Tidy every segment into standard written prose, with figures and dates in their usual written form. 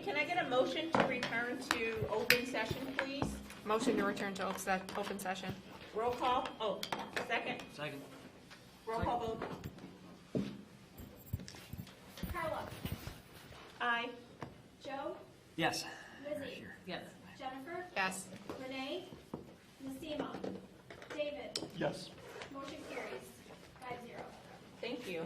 can I get a motion to return to open session, please? Motion to return to open session. Roll call, second, Second. roll call vote. Carla, Aye. Joe, Yes. Lizzie, Yes. Jennifer, Yes. Renee, Nasima, David. Yes. Motion carries 5-0. Thank you.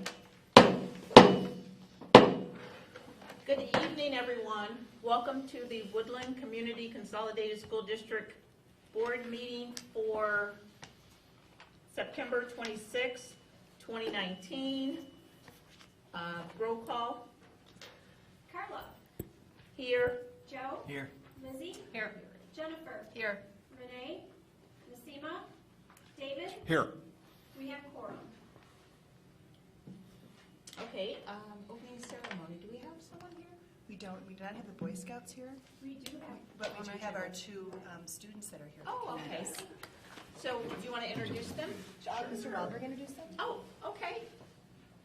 Good evening, everyone. Welcome to the Woodland Community Consolidated School District Board meeting for September 26, 2019. Roll call Carla, here. Joe, Here. Lizzie, Here. Jennifer, Here. Renee, Nasima, David. Here. We have quorum. Okay, opening ceremony. Do we have someone here? We don't not have the Boy Scouts here, We do have. but we do have our two students that are here. Oh, okay. So, do you want to introduce them? Mr. Wahlberg introduce them? Oh, okay.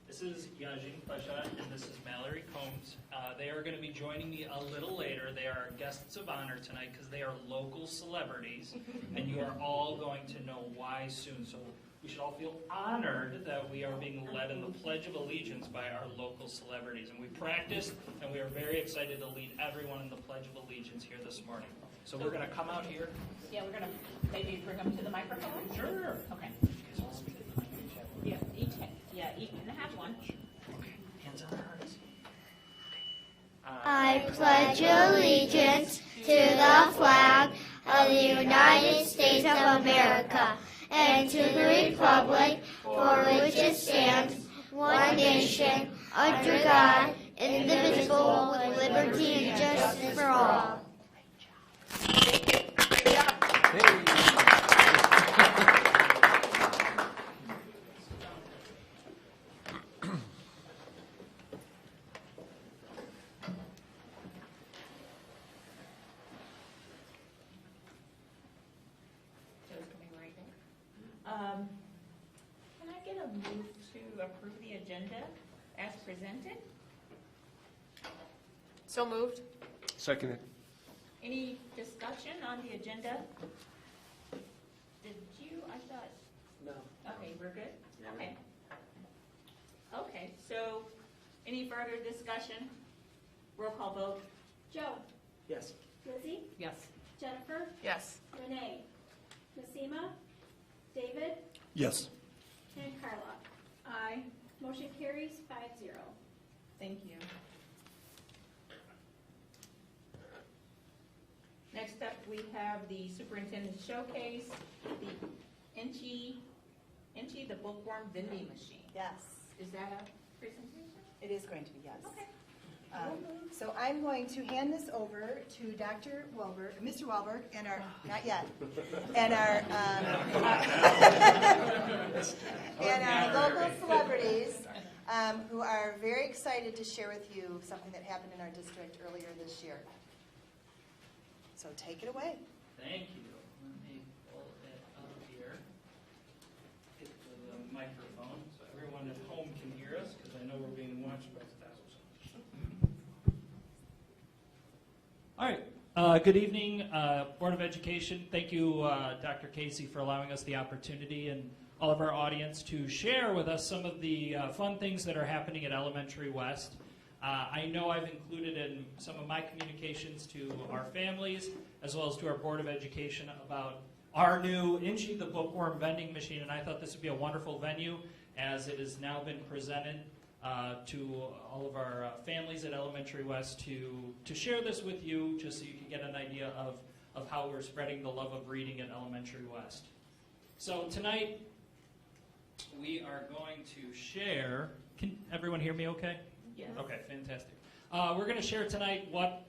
This is Yajin Pasha and this is Mallory Combs. They are going to be joining me a little later. They are guests of honor tonight because they are local celebrities, and you are all going to know why soon. So we should all feel honored that we are being led in the Pledge of Allegiance by our local celebrities. And we practiced, and we are very excited to lead everyone in the Pledge of Allegiance here this morning. So we're going to come out here. Yeah, we're going to maybe bring them to the microphone. Sure. Okay. Yeah, each can have one. Hands on hearts. I pledge allegiance to the flag of the United States of America and to the republic for which it stands, one nation, under God, indivisible, with liberty and justice for all. Can I get a move to approve the agenda as presented? So moved. Seconded. Any discussion on the agenda? Did you, I thought? No. Okay, we're good? Okay. Okay, so any further discussion? Roll call vote. Joe, Yes. Lizzie, Yes. Jennifer, Yes. Renee, Nasima, David, Yes. and Carla. Aye. Motion carries 5-0. Thank you. Next up, we have the superintendent showcase, the Inchi the bookworm vending machine. Yes, Is that a presentation? it is going to be, yes. Okay. So I'm going to hand this over to Dr. Wahlberg, Mr. Wahlberg, and our, not yet, and our local celebrities who are very excited to share with you something that happened in our district earlier this year. So take it away. Thank you. Let me pull it up here. Get to the microphone so everyone at home can hear us, because I know we're being watched by thousands. All right. Good evening, Board of Education. Thank you, Dr. Casey, for allowing us the opportunity and all of our audience to share with us some of the fun things that are happening at Elementary West. I know I've included in some of my communications to our families as well as to our Board of Education about our new Inchi the Bookworm vending machine, and I thought this would be a wonderful venue as it has now been presented to all of our families at Elementary West to share this with you, just so you can get an idea of how we're spreading the love of reading at Elementary West. So tonight we are going to share. Can everyone hear me okay? Yes. Okay, fantastic. We're going to share tonight what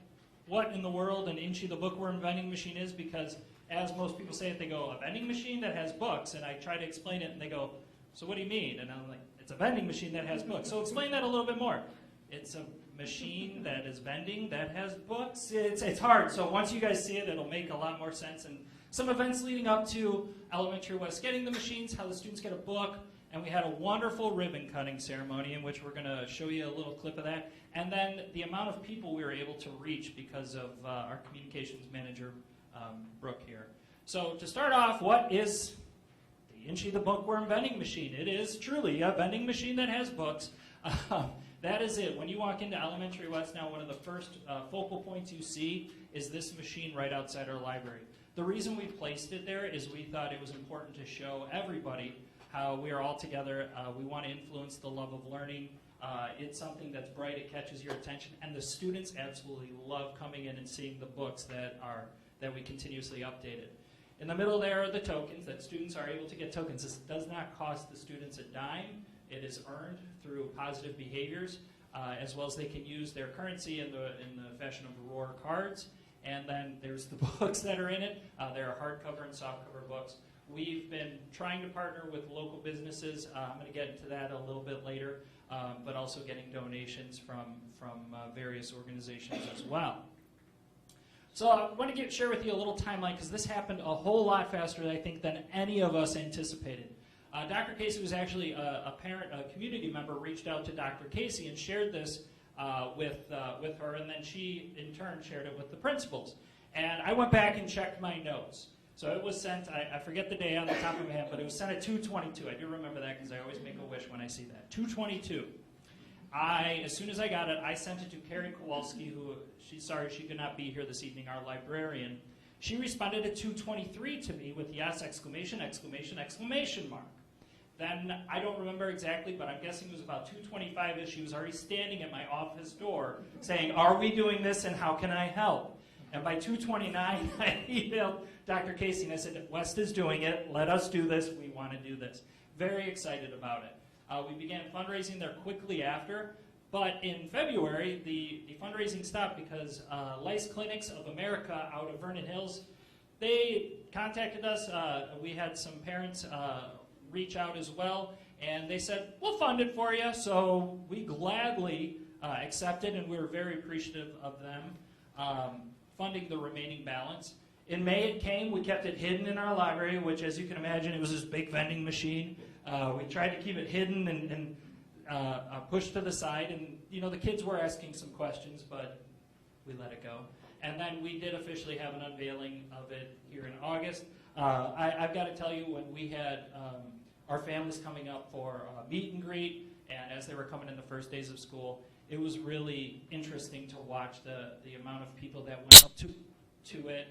in the world an Inchi the Bookworm vending machine is, because as most people say it, they go, a vending machine that has books, and I try to explain it, and they go, so what do you mean? And I'm like, it's a vending machine that has books. So explain that a little bit more. It's a machine that is vending that has books. It's hard, so once you guys see it, it'll make a lot more sense. And some events leading up to Elementary West getting the machines, how the students get a book, and we had a wonderful ribbon cutting ceremony in which we're going to show you a little clip of that. And then the amount of people we were able to reach because of our communications manager, Brooke here. So to start off, what is the Inchy the Bookworm vending machine? It is truly a vending machine that has books. That is it. When you walk into Elementary West now, one of the first focal points you see is this machine right outside our library. The reason we placed it there is we thought it was important to show everybody how we are all together. We want to influence the love of learning. It's something that's bright, it catches your attention, and the students absolutely love coming in and seeing the books that we continuously updated. In the middle there are the tokens, that students are able to get tokens. This does not cost the students a dime. It is earned through positive behaviors, as well as they can use their currency in the fashion of Aurora cards. And then there's the books that are in it. There are hardcover and softcover books. We've been trying to partner with local businesses. I'm going to get into that a little bit later, but also getting donations from various organizations as well. So I want to share with you a little timeline because this happened a whole lot faster, I think, than any of us anticipated. Dr. Casey was actually a community member, reached out to Dr. Casey and shared this with her, and then she, in turn, shared it with the principals. And I went back and checked my notes. So it was sent, I forget the day on the top of my head, but it was sent at 2:22. I do remember that because I always make a wish when I see that. 2:22. As soon as I got it, I sent it to Carrie Kowalski, who, she's sorry she could not be here this evening, our librarian. She responded at 2:23 to me with yes, exclamation, exclamation, exclamation mark. Then, I don't remember exactly, but I'm guessing it was about 2:25 as she was already standing at my office door saying, are we doing this and how can I help? And by 2:29, I emailed Dr. Casey and I said, West is doing it, let us do this, we want to do this. Very excited about it. We began fundraising there quickly after, but in February, the fundraising stopped because Lice Clinics of America out of Vernon Hills, they contacted us. We had some parents reach out as well, and they said, we'll fund it for you. So we gladly accepted, and we were very appreciative of them funding the remaining balance. In May it came. We kept it hidden in our library, which, as you can imagine, it was this big vending machine. We tried to keep it hidden and pushed to the side, and the kids were asking some questions, but we let it go. And then we did officially have an unveiling of it here in August. I've got to tell you, when we had our families coming up for a meet and greet, and as they were coming in the first days of school, it was really interesting to watch the amount of people that went up to it.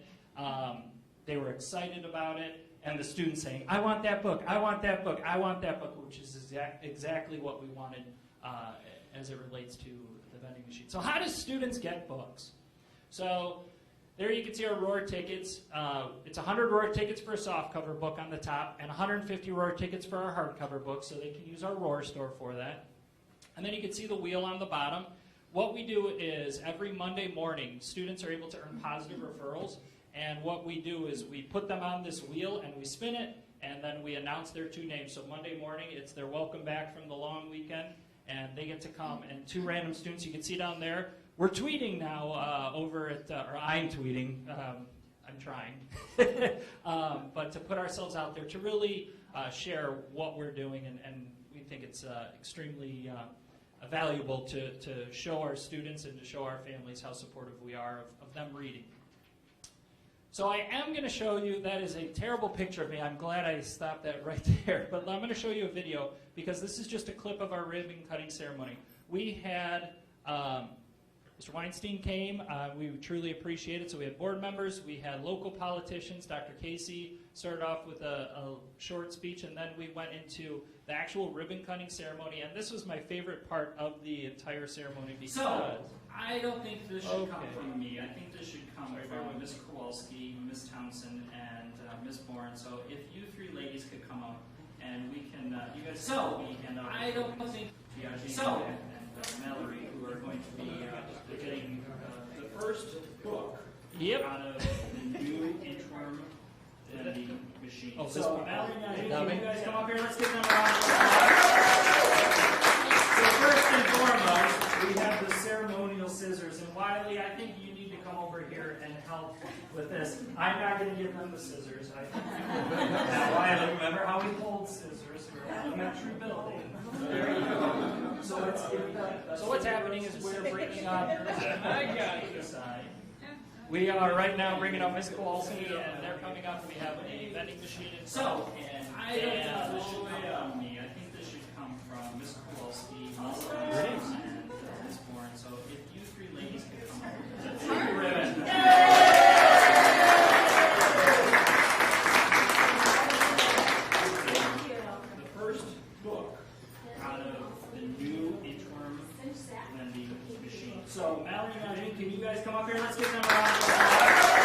They were excited about it, and the students saying, I want that book, I want that book, I want that book, which is exactly what we wanted as it relates to the vending machine. So how do students get books? So there you can see our Roar tickets. It's 100 Roar tickets for a softcover book on the top, and 150 Roar tickets for our hardcover book, so they can use our Roar store for that. And then you can see the wheel on the bottom. What we do is every Monday morning, students are able to earn positive referrals. And what we do is we put them on this wheel and we spin it, and then we announce their two names. So Monday morning, it's their welcome back from the long weekend, and they get to come. And two random students, you can see down there. We're tweeting now over at, or I'm tweeting. I'm trying. But to put ourselves out there to really share what we're doing, and we think it's extremely valuable to show our students and to show our families how supportive we are of them reading. So I am going to show you, that is a terrible picture of me. I'm glad I stopped that right there. But I'm going to show you a video because this is just a clip of our ribbon cutting ceremony. We had, Mr. Weinstein came. We truly appreciate it. So we had board members. We had local politicians. Dr. Casey started off with a short speech, and then we went into the actual ribbon cutting ceremony. And this was my favorite part of the entire ceremony because... So, I don't think this should come from me. I think this should come from Ms. Kowalski, Ms. Townsend, and Ms. Bourne. So if you three ladies could come up and we can, you guys I don't think, and Mallory, who are going to be getting the first book out of the new interim vending machine. Oh, so Mallory and you guys come up here. Let's give them a round of applause. So first and foremost, we have the ceremonial scissors. And Wiley, I think you need to come over here and help with this. I'm not going to give them the scissors. Now, Wiley, remember how we hold scissors in our elementary building. There you go. So what's happening is we're bringing up. We are right now bringing up Miss Kowalski, and they're coming up. We have a vending machine. And I think this should come from Miss Kowalski, Miss Thompson, and Miss Bourne. So if you three ladies could come over, take the ribbon. The first book out of the new interim vending machine. So Mallory and Eugene, can you guys come up here? Let's give them a round of applause.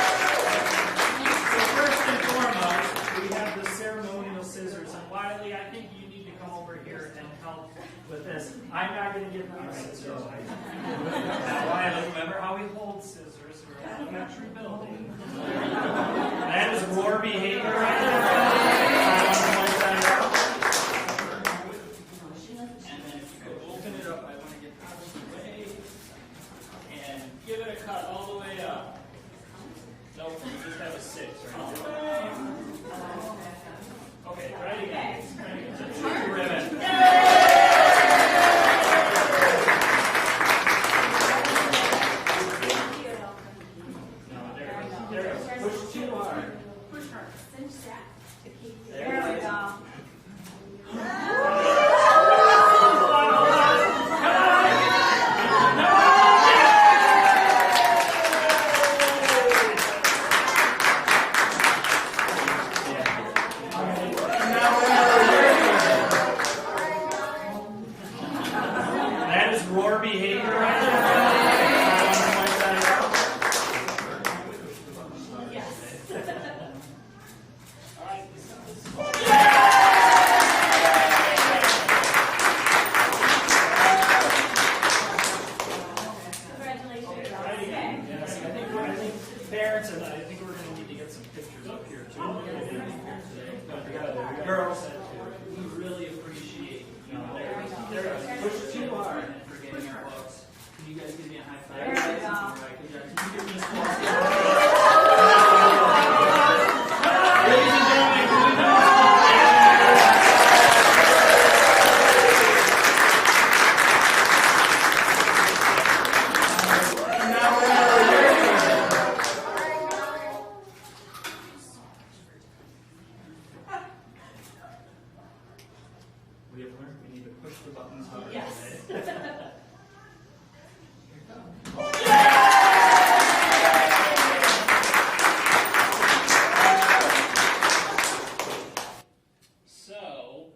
So first and foremost, we have the ceremonial scissors. And Wiley, I think you need to come over here and help with this. I'm not going to give them the scissors. Now, Wiley, remember how we hold scissors in our elementary building. That is war behavior right there. I want to point that out. And then if you could open it up, I want to get out of the way. And give it a cut all the way up. Nope, you just have a 6, right? Okay, try it again. So take the ribbon. No, there it goes. Push too hard. There we go. That is roar behavior right there. I want to point that out. Yes, I think parents and I think we're going to need to get some pictures up here too. Girls, we really appreciate. There. Push too hard for getting our books. Can you guys give me a high five? There we go. All right, good job. Can you give me a small Ladies and gentlemen, can we go? We have learned we need to push the buttons harder. Yes. So,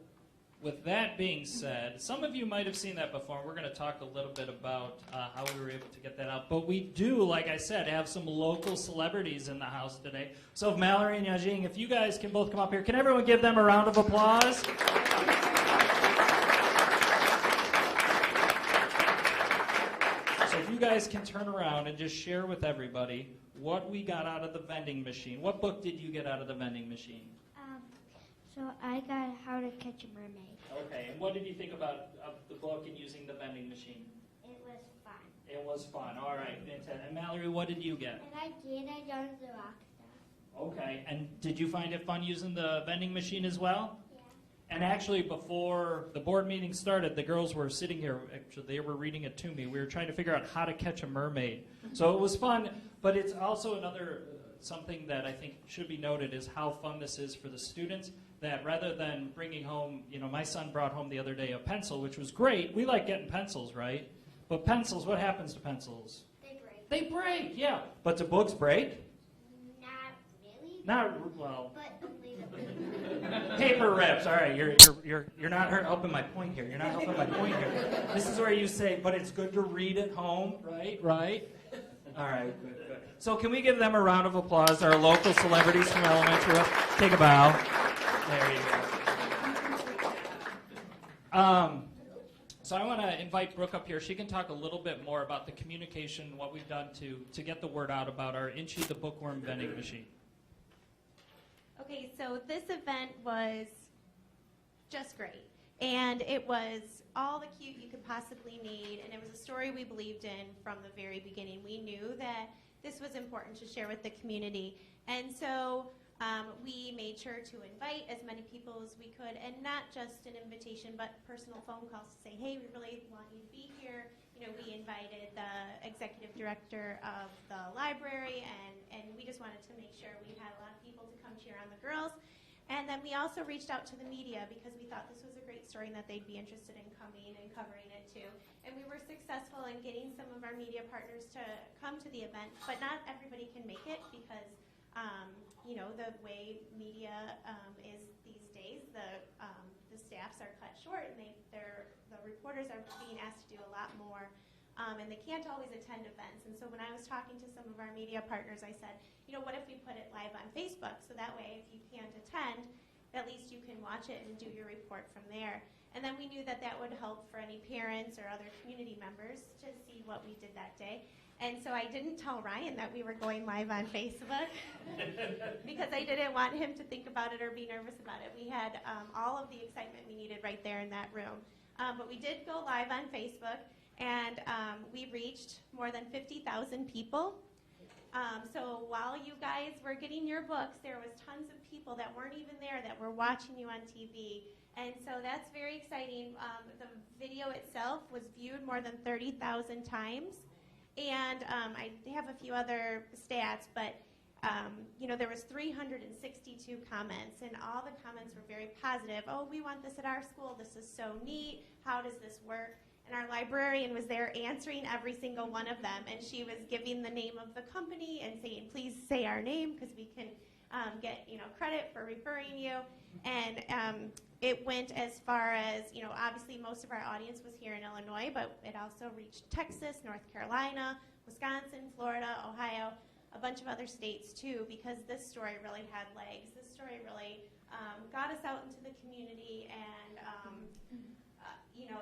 with that being said, some of you might have seen that before. We're going to talk a little bit about how we were able to get that out. But we do, like I said, have some local celebrities in the house today. So, Mallory and Yajing, if you guys can both come up here, can everyone give them a round of applause? So if you guys can turn around and just share with everybody what we got out of the vending machine. What book did you get out of the vending machine? So I got How to Catch a Mermaid. Okay, and what did you think about the book and using the vending machine? It was fun. It was fun. All right, fantastic. And Mallory, what did you get? And I did. I done the rock stuff. Okay, and did you find it fun using the vending machine as well? Yeah. And actually, before the board meeting started, the girls were sitting here. Actually, they were reading it to me. We were trying to figure out how to catch a mermaid. So it was fun, but it's also another something that I think should be noted is how fun this is for the students. That rather than bringing home, my son brought home the other day a pencil, which was great. We like getting pencils, right? But pencils, what happens to pencils? They break. They break, yeah. But do books break? Not really. Not well. But a little bit. Paper rips. All right, you're not helping my point here. You're not helping my point here. This is where you say, but it's good to read at home, right? Right. All right, good. So can we give them a round of applause? Our local celebrities from elementary. Take a bow. There you go. So I want to invite Brooke up here. She can talk a little bit more about the communication, what we've done to get the word out about our Inchy the Bookworm vending machine. Okay, so this event was just great. And it was all the cute you could possibly need, and it was a story we believed in from the very beginning. We knew that this was important to share with the community. And so we made sure to invite as many people as we could, and not just an invitation, but personal phone calls to say, hey, we really want you to be here. You know, we invited the executive director of the library, and we just wanted to make sure we had a lot of people to come cheer on the girls. And then we also reached out to the media because we thought this was a great story and that they'd be interested in coming and covering it too. And we were successful in getting some of our media partners to come to the event, but not everybody can make it because, you know, the way media is these days, the staffs are cut short and the reporters are being asked to do a lot more. And they can't always attend events. And so when I was talking to some of our media partners, I said, you know, what if we put it live on Facebook? So that way, if you can't attend, at least you can watch it and do your report from there. And then we knew that that would help for any parents or other community members to see what we did that day. And so I didn't tell Ryan that we were going live on Facebook because I didn't want him to think about it or be nervous about it. We had all of the excitement we needed right there in that room. But we did go live on Facebook. And we reached more than 50,000 people. So while you guys were getting your books, there was tons of people that weren't even there that were watching you on TV. And so that's very exciting. The video itself was viewed more than 30,000 times. And I have a few other stats, but you know, there was 362 comments, and all the comments were very positive. Oh, we want this at our school. This is so neat. How does this work? And our librarian was there answering every single one of them, and she was giving the name of the company and saying, please say our name because we can get, you know, credit for referring you. And it went as far as, you know, obviously most of our audience was here in Illinois, but it also reached Texas, North Carolina, Wisconsin, Florida, Ohio, a bunch of other states too, because this story really had legs. This story really got us out into the community, and you know,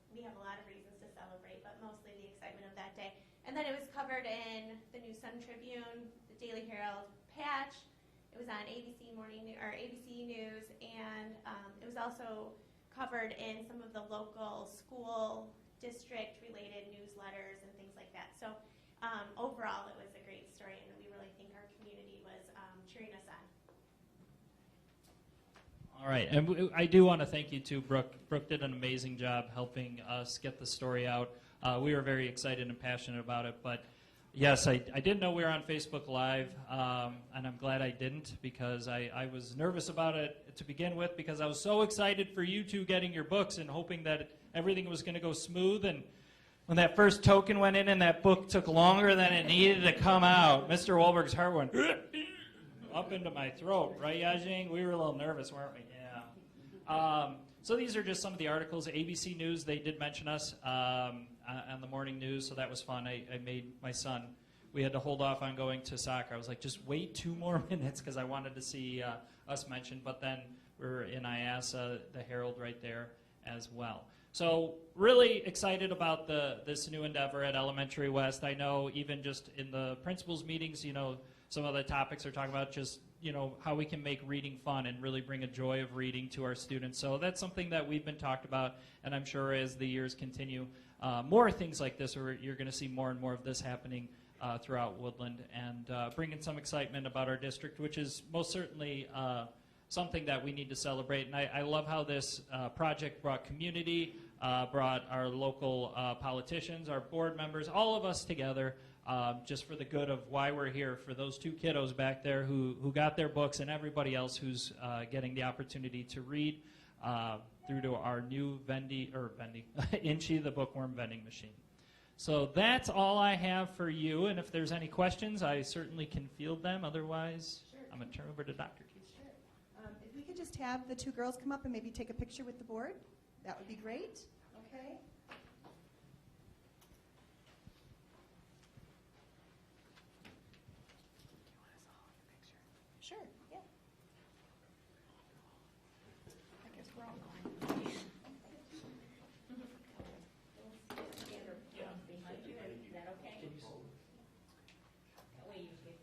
we have a lot of reasons to celebrate, but mostly the excitement of that day. And then it was covered in the New Sun Tribune, the Daily Herald, Patch. It was on ABC ABC News, and it was also covered in some of the local school district-related newsletters and things like that. So overall, it was a great story, and we really think our community was cheering us on. All right, and I do want to thank you too, Brooke. Brooke did an amazing job helping us get the story out. We were very excited and passionate about it, but yes, I didn't know we were on Facebook Live, and I'm glad I didn't because I was nervous about it to begin with because I was so excited for you two getting your books and hoping that everything was going to go smooth. And when that first token went in and that book took longer than it needed to come out, Mr. Wahlberg's heart went up into my throat, right, Yajing? We were a little nervous, weren't we? Yeah. So these are just some of the articles. ABC News, they did mention us on the morning news, so that was fun. I made my son. We had to hold off on going to soccer. I was like, just wait 2 more minutes because I wanted to see us mentioned. But then we're in IASA, the Herald right there as well. So really excited about this new endeavor at Elementary West. I know even just in the principals' meetings, you know, some of the topics are talking about just, you know, how we can make reading fun and really bring a joy of reading to our students. So that's something that we've been talked about, and I'm sure as the years continue, more things like this, or you're going to see more and more of this happening throughout Woodland, and bringing some excitement about our district, which is most certainly something that we need to celebrate. And I love how this project brought community, brought our local politicians, our board members, all of us together, just for the good of why we're here, for those 2 kiddos back there who got their books, and everybody else who's getting the opportunity to read through to our new Inchy the Bookworm vending machine. So that's all I have for you, and if there's any questions, I certainly can field them. Otherwise, sure. I'm going to turn over to Dr. Keith. Sure. If we could just have the 2 girls come up and maybe take a picture with the board, that would be great. Okay. Sure, yeah. I guess we're all going. Behind you, is that okay? That way you get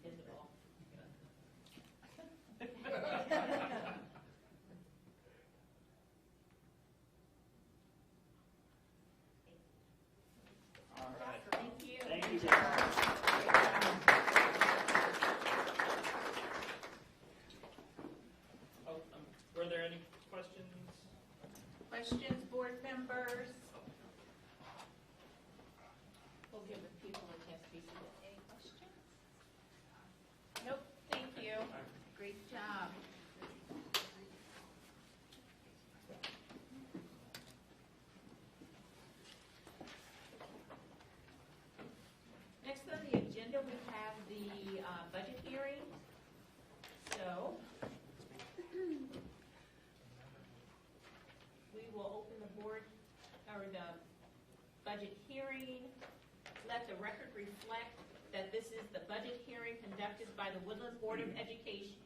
visible. Were there any questions? Questions, board members? We'll give the people a chance to be seated. Any questions? Nope, thank you. Great job. Next on the agenda, we have the budget hearing. So, we will open the board, or the budget hearing. Let the record reflect that this is the budget hearing conducted by the Woodland Board of Education,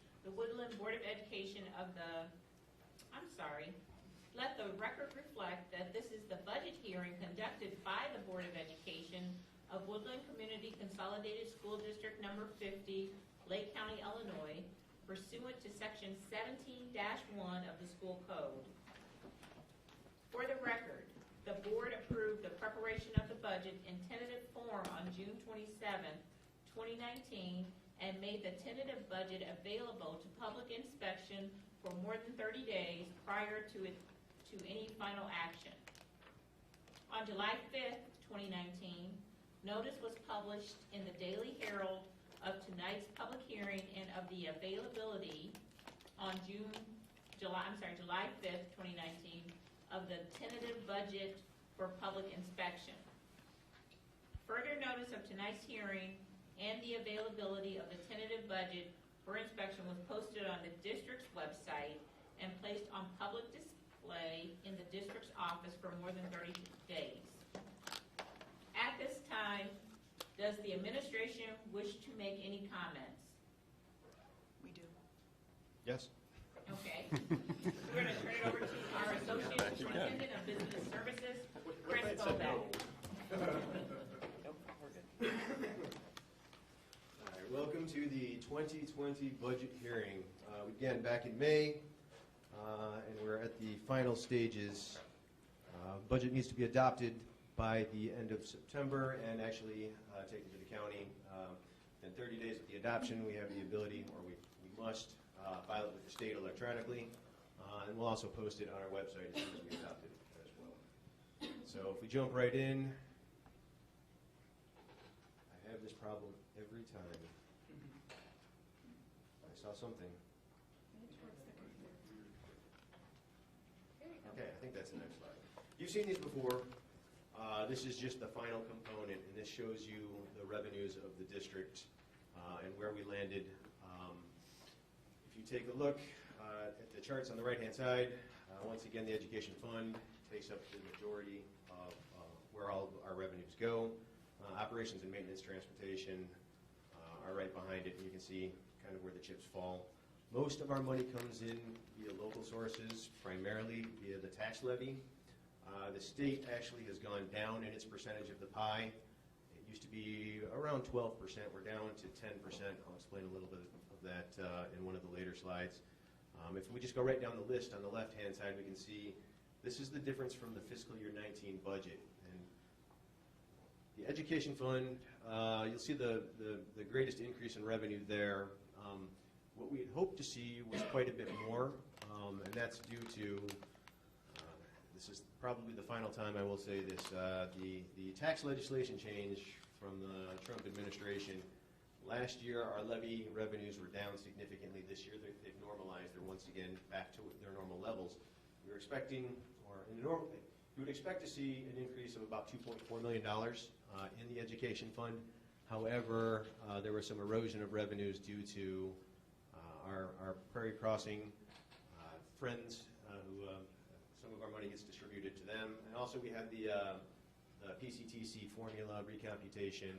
Let the record reflect that this is the budget hearing conducted by the Board of Education of Woodland Community Consolidated School District Number 50, Lake County, Illinois, pursuant to Section 17-1 of the School Code. For the record, the board approved the preparation of the budget in tentative form on June 27, 2019, and made the tentative budget available to public inspection for more than 30 days prior to any final action. On July 5th, 2019, notice was published in the Daily Herald of tonight's public hearing and of the availability on July 5th, 2019, of the tentative budget for public inspection. Further notice of tonight's hearing and the availability of the tentative budget for inspection was posted on the district's website and placed on public display in the district's office for more than 30 days. At this time, does the administration wish to make any comments? We do. Yes. Okay. We're going to turn it over to our Associate Superintendent of Business Services, Chris Bobek. All right, welcome to the 2020 budget hearing. We began back in May, and we're at the final stages. Budget needs to be adopted by the end of September and actually taken to the county. In 30 days of the adoption, we have the ability, or we must, file it with the state electronically, and we'll also post it on our website as soon as we adopt it as well. So if we jump right in, I have this problem every time. I saw something. Okay, I think that's the next slide. You've seen these before. This is just the final component, and this shows you the revenues of the district and where we landed. If you take a look at the charts on the right-hand side, once again, the education fund takes up the majority of where all of our revenues go. Operations and maintenance, transportation are right behind it, and you can see kind of where the chips fall. Most of our money comes in via local sources, primarily via the tax levy. The state actually has gone down in its percentage of the pie. It used to be around 12%. We're down to 10%. I'll explain a little bit of that in one of the later slides. If we just go right down the list on the left-hand side, we can see this is the difference from the fiscal year 19 budget. And the education fund, you'll see the greatest increase in revenue there. What we had hoped to see was quite a bit more, and that's due to this is probably the final time I will say this. The tax legislation change from the Trump administration. Last year, our levy revenues were down significantly. This year, they've normalized. They're once again back to their normal levels. We were expecting, or in the normal, you would expect to see an increase of about $2.4 million in the education fund. However, there was some erosion of revenues due to our Prairie Crossing friends who some of our money gets distributed to them. And also we had the PCTC formula recomputation,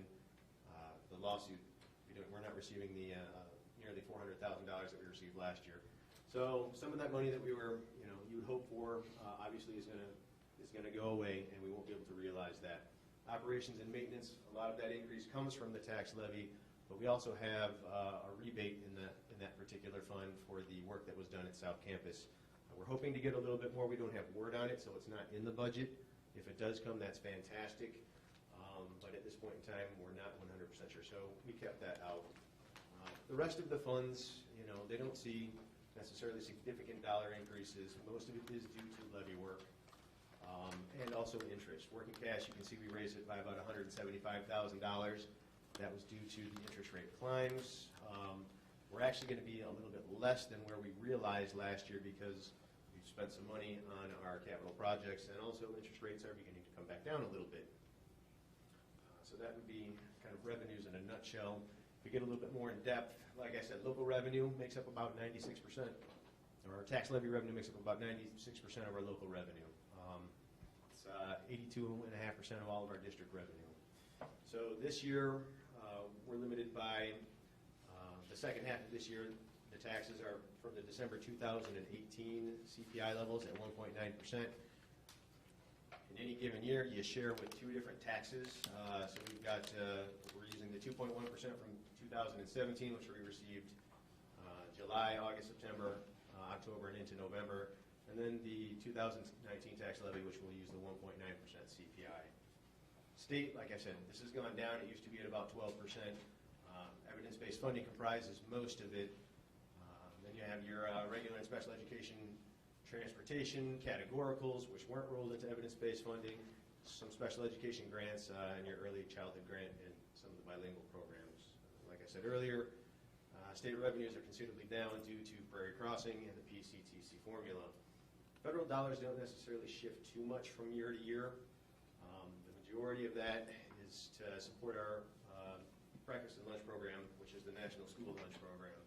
the lawsuit. We're not receiving the nearly $400,000 that we received last year. So some of that money that we were, you would hope for, obviously is going to go away, and we won't be able to realize that. Operations and maintenance, a lot of that increase comes from the tax levy, but we also have a rebate in that particular fund for the work that was done at South Campus. We're hoping to get a little bit more. We don't have word on it, so it's not in the budget. If it does come, that's fantastic. But but at this point in time, we're not 100% sure, so we kept that out. The rest of the funds, they don't see necessarily significant dollar increases. Most of it is due to levy work and also interest. Working cash, you can see we raised it by about $175,000. That was due to the interest rate climbs. We're actually going to be a little bit less than where we realized last year because we've spent some money on our capital projects, and also interest rates are beginning to come back down a little bit. So that would be kind of revenues in a nutshell. If we get a little bit more in depth, like I said, local revenue makes up about 96%, or our tax levy revenue makes up about 96% of our local revenue. It's 82.5% of all of our district revenue. So this year, we're limited by the second half of this year. The taxes are from the December 2018 CPI levels at 1.9%. In any given year, you share with two different taxes. So we've got, we're using the 2.1% from 2017, which we received July, August, September, October, and into November. And then the 2019 tax levy, which will use the 1.9% CPI. State, like I said, this has gone down. It used to be at about 12%. Evidence-based funding comprises most of it. Then you have your regular and special education transportation, categoricals, which weren't rolled into evidence-based funding, some special education grants, and your early childhood grant, and some of the bilingual programs. Like I said earlier, state revenues are considerably down due to Prairie Crossing and the PCTC formula. Federal dollars don't necessarily shift too much from year to year. The majority of that is to support our breakfast and lunch program, which is the National School Lunch Program.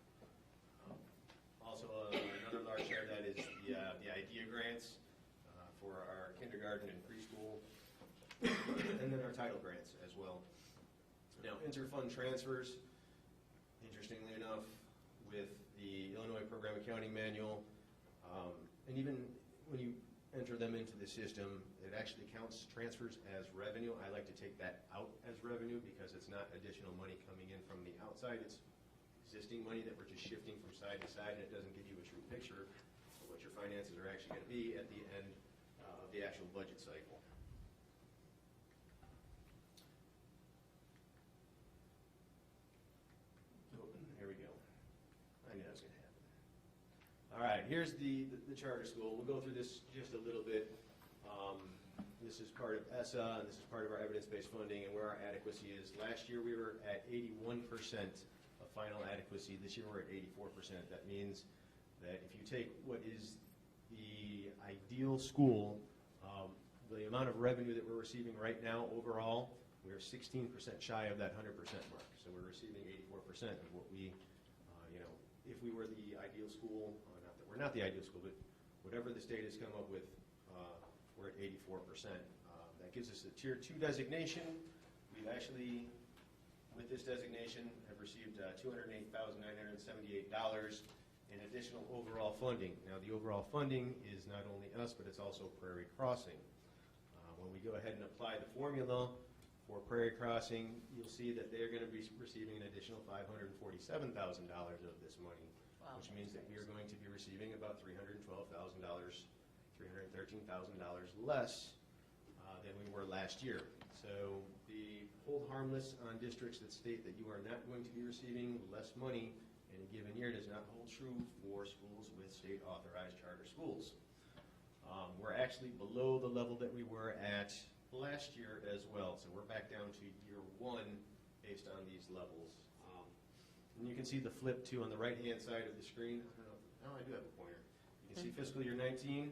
Also, another large share of that is the IDEA grants for our kindergarten and preschool, and then our title grants as well. Now, interfund transfers, interestingly enough, with the Illinois Program Accounting Manual, and even when you enter them into the system, it actually counts transfers as revenue. I like to take that out as revenue because it's not additional money coming in from the outside. It's existing money that we're just shifting from side to side, and it doesn't give you a true picture of what your finances are actually going to be at the end of the actual budget cycle. Oh, here we go. I knew that was going to happen. All right, here's the charter school. We'll go through this just a little bit. This is part of ESSA, and this is part of our evidence-based funding and where our adequacy is. Last year we were at 81% of final adequacy. This year we're at 84%. That means that if you take what is the ideal school, the amount of revenue that we're receiving right now overall, we're 16% shy of that 100% mark. So we're receiving 84% of what we, if we were the ideal school, not that we're not the ideal school, but whatever the state has come up with, we're at 84%. That gives us a Tier 2 designation. We've actually, with this designation, have received $208,978 in additional overall funding. Now, the overall funding is not only us, but it's also Prairie Crossing. When we go ahead and apply the formula for Prairie Crossing, you'll see that they're going to be receiving an additional $547,000 of this money, which means that we are going to be receiving about $312,000, $313,000 less than we were last year. So the hold harmless on districts that state that you are not going to be receiving less money in a given year does not hold true for schools with state authorized charter schools. We're actually below the level that we were at last year as well. So we're back down to year one based on these levels. And you can see the flip too on the right-hand side of the screen. I don't know. I do have a pointer. You can see fiscal year 19.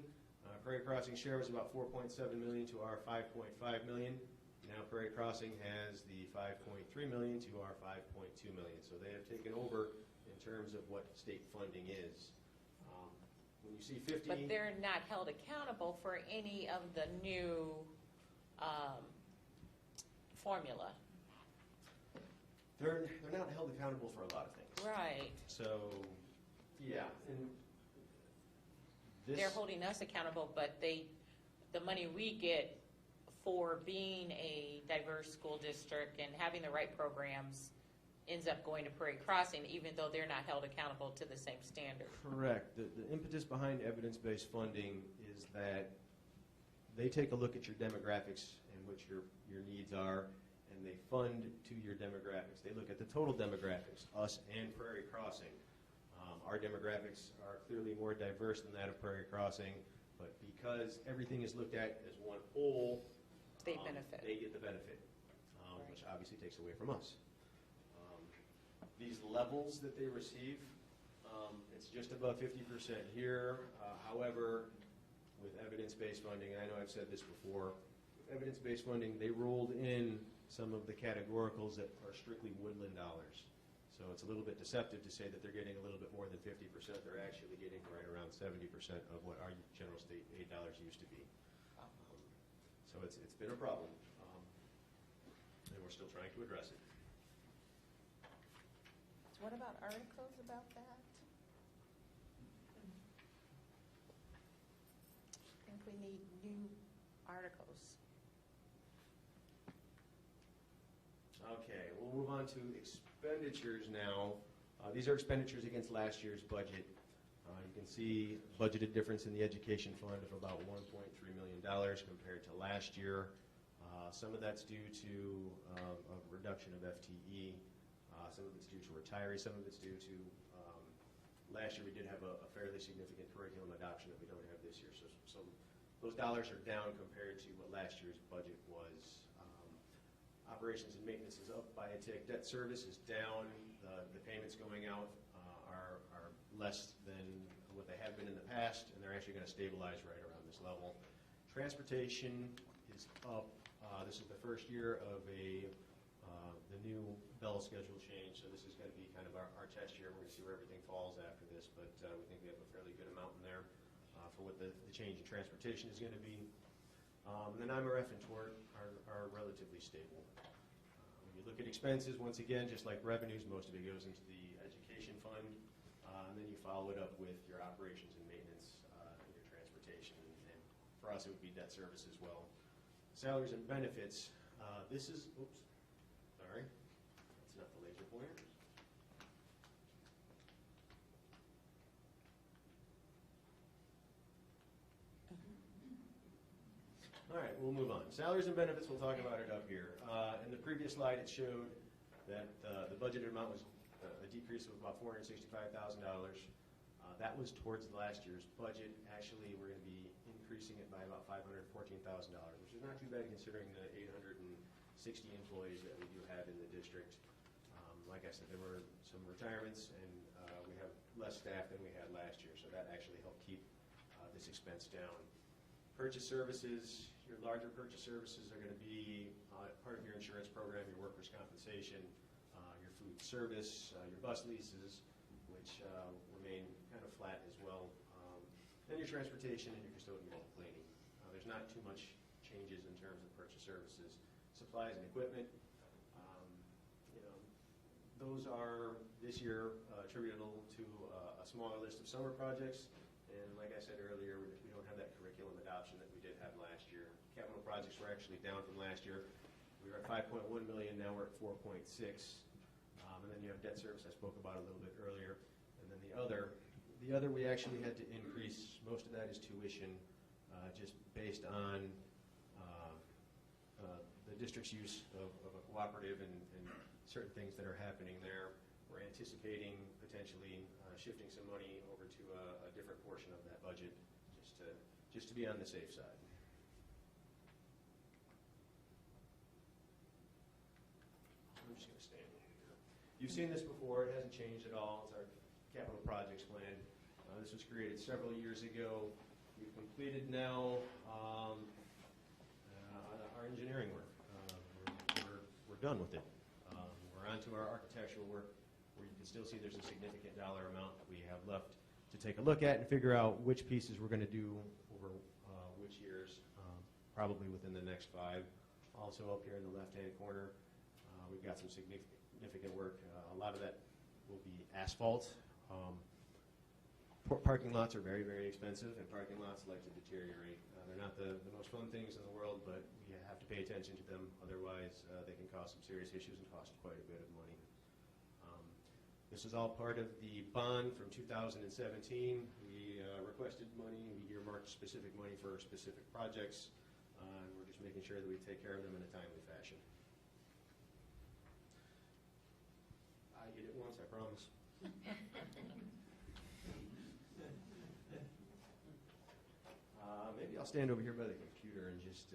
Prairie Crossing share was about $4.7 million to our $5.5 million. Now Prairie Crossing has the $5.3 million to our $5.2 million. So they have taken over in terms of what state funding is. When you see 50... But they're not held accountable for any of the new formula. They're not held accountable for a lot of things. Right. So, yeah. And they're holding us accountable, but the money we get for being a diverse school district and having the right programs ends up going to Prairie Crossing, even though they're not held accountable to the same standard. Correct. The impetus behind evidence-based funding is that they take a look at your demographics and what your needs are, and and they fund to your demographics. They look at the total demographics, us and Prairie Crossing. Our demographics are clearly more diverse than that of Prairie Crossing, but because everything is looked at as one whole, They benefit. They get the benefit, which obviously takes away from us. These levels that they receive, it's just above 50% here. However, with evidence-based funding, and I know I've said this before, with evidence-based funding, they rolled in some of the categoricals that are strictly woodland dollars. So it's a little bit deceptive to say that they're getting a little bit more than 50%. They're actually getting right around 70% of what our general state aid dollars used to be. So it's been a problem, and we're still trying to address it. So what about articles about that? I think we need new articles. Okay, we'll move on to expenditures now. These are expenditures against last year's budget. You can see budgeted difference in the education fund of about $1.3 million compared to last year. Some of that's due to a reduction of FTE. Some of it's due to retirees. Some of it's due to last year we did have a fairly significant curriculum adoption that we don't have this year. So those dollars are down compared to what last year's budget was. Operations and maintenance is up by a tick. Debt service is down. The payments going out are less than what they have been in the past, and they're actually going to stabilize right around this level. Transportation is up. This is the first year of the new Bell schedule change, so this is going to be kind of our test year. We're going to see where everything falls after this, but we think we have a fairly good amount in there for what the change in transportation is going to be. And then IMRF and TOR are relatively stable. When you look at expenses, once again, just like revenues, most of it goes into the education fund. And then you follow it up with your operations and maintenance and your transportation. And for us, it would be debt service as well. Salaries and benefits. This is, oops, sorry. That's not the laser pointer. All right, we'll move on. Salaries and benefits, we'll talk about it up here. In the previous slide, it showed that the budgeted amount was a decrease of about $465,000. That was towards last year's budget. Actually, we're going to be increasing it by about $514,000, which is not too bad considering the 860 employees that we do have in the district. Like I said, there were some retirements, and we have less staff than we had last year, so that actually helped keep this expense down. Purchase services, your larger purchase services are going to be part of your insurance program, your workers' compensation, your food service, your bus leases, which remain kind of flat as well. Then your transportation and your custodial cleaning. There's not too much changes in terms of purchase services. Supplies and equipment, those are this year attributable to a smaller list of summer projects. And like I said earlier, we don't have that curriculum adoption that we did have last year. Capital projects were actually down from last year. We were at 5.1 million, now we're at 4.6. And then you have debt service I spoke about a little bit earlier. And then the other we actually had to increase. Most of that is tuition, just based on the district's use of a cooperative and certain things that are happening there. We're anticipating potentially shifting some money over to a different portion of that budget, just to be on the safe side. I'm just going to stand here. You've seen this before. It hasn't changed at all. It's our capital projects plan. This was created several years ago. We've completed now our engineering work. We're done with it. We're on to our architectural work, where you can still see there's a significant dollar amount that we have left to take a look at and figure out which pieces we're going to do over which years, probably within the next 5. Also up here in the left-hand corner, we've got some significant work. A lot of that will be asphalt. Parking lots are very, very expensive, and parking lots like to deteriorate. They're not the most fun things in the world, but we have to pay attention to them. Otherwise, they can cause some serious issues and cost quite a bit of money. This is all part of the bond from 2017. We requested money. We earmarked specific money for specific projects. And we're just making sure that we take care of them in a timely fashion. promise. Maybe I'll stand over here by the computer and just.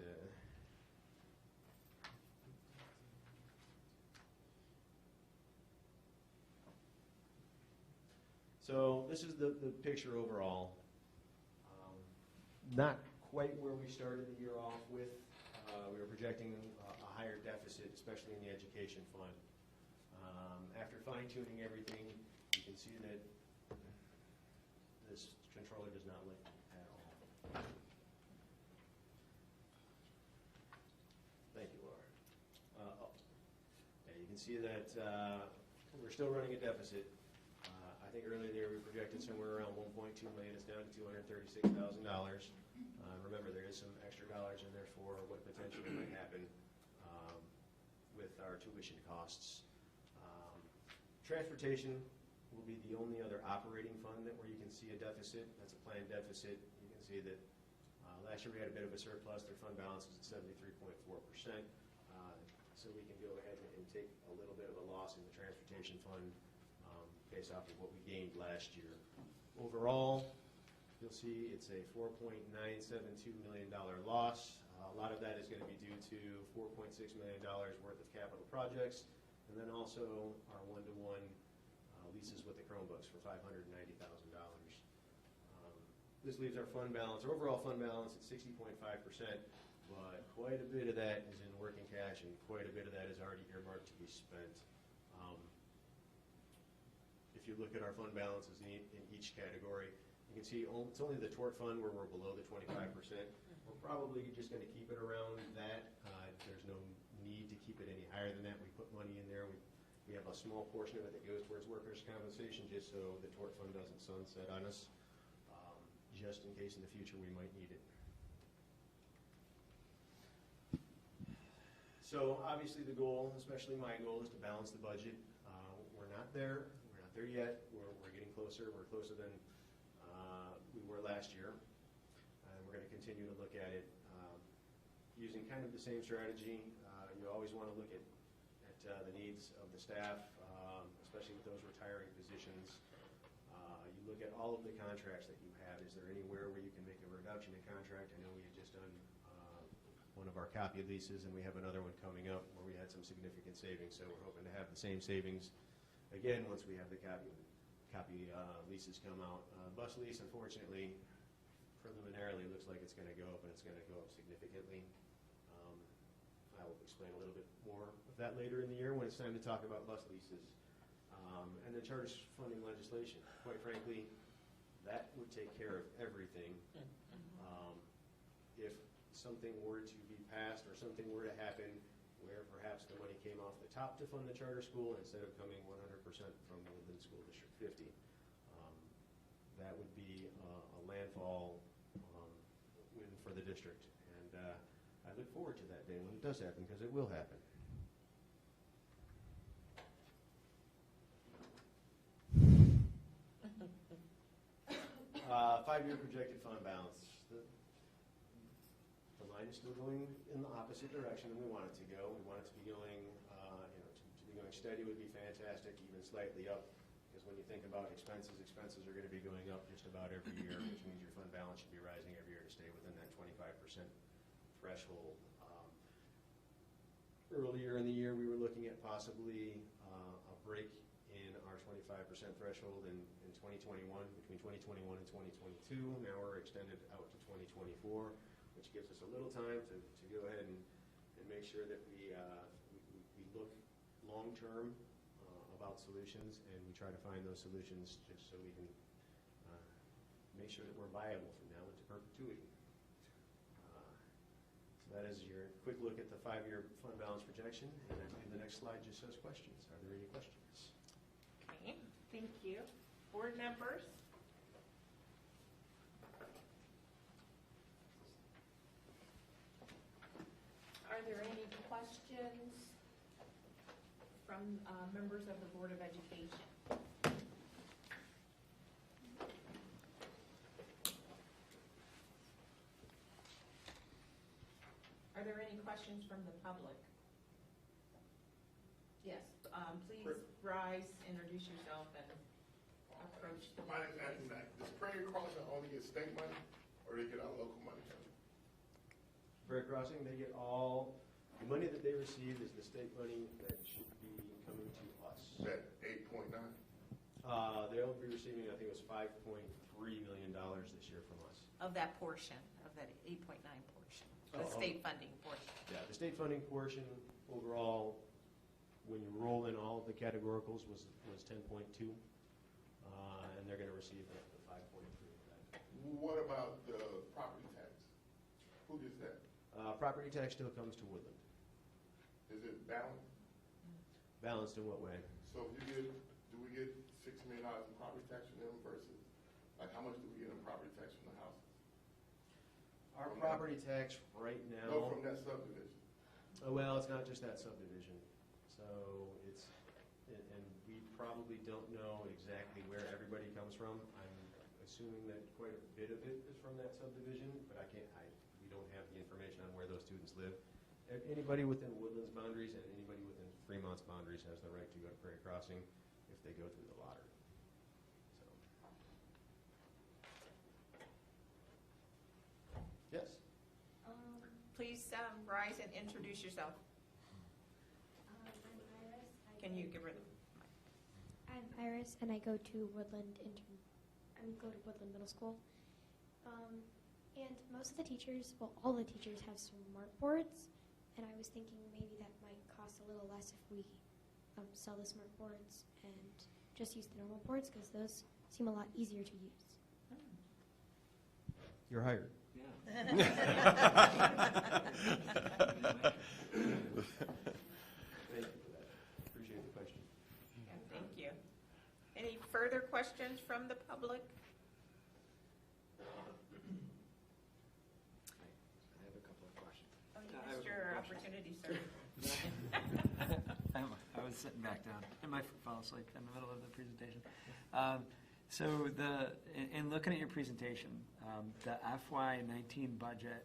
So this is the picture overall. Not quite where we started the year off with. We were projecting a higher deficit, especially in the education fund. After fine-tuning everything, you can see that this controller does not link at all. Thank you, Laura. Yeah, you can see that we're still running a deficit. I think earlier there we projected somewhere around 1.2 million. It's down to $236,000. Remember, there is some extra dollars in there for what potentially might happen with our tuition costs. Transportation will be the only other operating fund where you can see a deficit. That's a planned deficit. You can see that last year we had a bit of a surplus. Their fund balance is at 73.4%. So we can go ahead and take a little bit of a loss in the transportation fund based off of what we gained last year. Overall, you'll see it's a $4.972 million loss. A lot of that is going to be due to $4.6 million worth of capital projects, and then also our one-to-one leases with the Chromebooks for $590,000. This leaves our fund balance, our overall fund balance, at 60.5%, but quite a bit of that is in working cash, and quite a bit of that is already earmarked to be spent. If you look at our fund balances in each category, you can see it's only the tort fund where we're below the 25%. We're probably just going to keep it around that. There's no need to keep it any higher than that. We put money in there. We have a small portion of it that goes towards workers' compensation just so the tort fund doesn't sunset on us, just in case in the future we might need it. So obviously the goal, especially my goal, is to balance the budget. We're not there. We're not there yet. We're getting closer. We're closer than we were last year. And we're going to continue to look at it using kind of the same strategy. You always want to look at the needs of the staff, especially with those retiring positions. You look at all of the contracts that you have. Is there anywhere where you can make a reduction in contract? I know we had just done one of our copy leases, and we have another one coming up where we had some significant savings. So we're hoping to have the same savings again once we have the copy leases come out. Bus lease, unfortunately, preliminarily looks like it's going to go up, and it's going to go up significantly. I will explain a little bit more of that later in the year when it's time to talk about bus leases. And then charter funding legislation. Quite frankly, that would take care of everything. If something were to be passed or something were to happen where perhaps the money came off the top to fund the charter school instead of coming 100% from Woodland School District 50, that would be a landfall win for the district. And I look forward to that day when it does happen, because it will happen. 5-year projected fund balance. The line is still going in the opposite direction than we want it to go. We want it to be going, to be going steady would be fantastic, even slightly up. Because when you think about expenses are going to be going up just about every year, which means your fund balance should be rising every year to stay within that 25% threshold. Earlier in the year, we were looking at possibly a break in our 25% threshold in 2021, between 2021 and 2022. Now we're extended out to 2024, which gives us a little time to go ahead and make sure that we look long-term about solutions, and we try to find those solutions just so we can make sure that we're viable from now into perpetuity. So that is your quick look at the 5-year fund balance projection, and I believe the next slide just says questions. Are there any questions? Okay, thank you. Board members? Are there any questions from members of the Board of Education? Are there any questions from the public? Yes, please rise, introduce yourself, and approach the My name's Anthony Mack. Does Prairie Crossing only get state money, or they get our local money too? Prairie Crossing, they get all, the money that they receive is the state money that should be coming to us. That 8.9? They'll be receiving, I think it was $5.3 million this year from us. of that portion, of that 8.9 portion, the Oh, state funding portion. Yeah, the state funding portion overall, when you roll in all of the categoricals, was 10.2, and they're going to receive the 5.3 of that. What about the property tax? Who gets that? Property tax still comes to Woodland. Is it balanced? Balanced in what way? So if do we get $6 million in property tax from them versus, like, how much do we get in property tax from the houses? Our property tax right now. No, from that subdivision. Well, it's not just that subdivision. So it's, and we probably don't know exactly where everybody comes from. I'm assuming that quite a bit of it is from that subdivision, but we don't have the information on where those students live. Anybody within Woodland's boundaries and anybody within Fremont's boundaries has the right to go to Prairie Crossing if they go through the lottery. So. Yes? Please rise and introduce yourself. I'm Iris. Can you give her the I'm Iris, and I go to Woodland Middle School. And most of the teachers, well, all the teachers have smart boards, and I was thinking maybe that might cost a little less if we sell the smart boards and just use the normal boards, because those seem a lot easier to use. You're hired. Yeah. Thank you for that. Appreciate the question. Yeah, thank you. Any further questions from the public? I have a couple of questions. Oh, you missed your opportunity, sir. I was sitting back down, and my foot fell asleep in the middle of the presentation. So in looking at your presentation, the FY19 budget,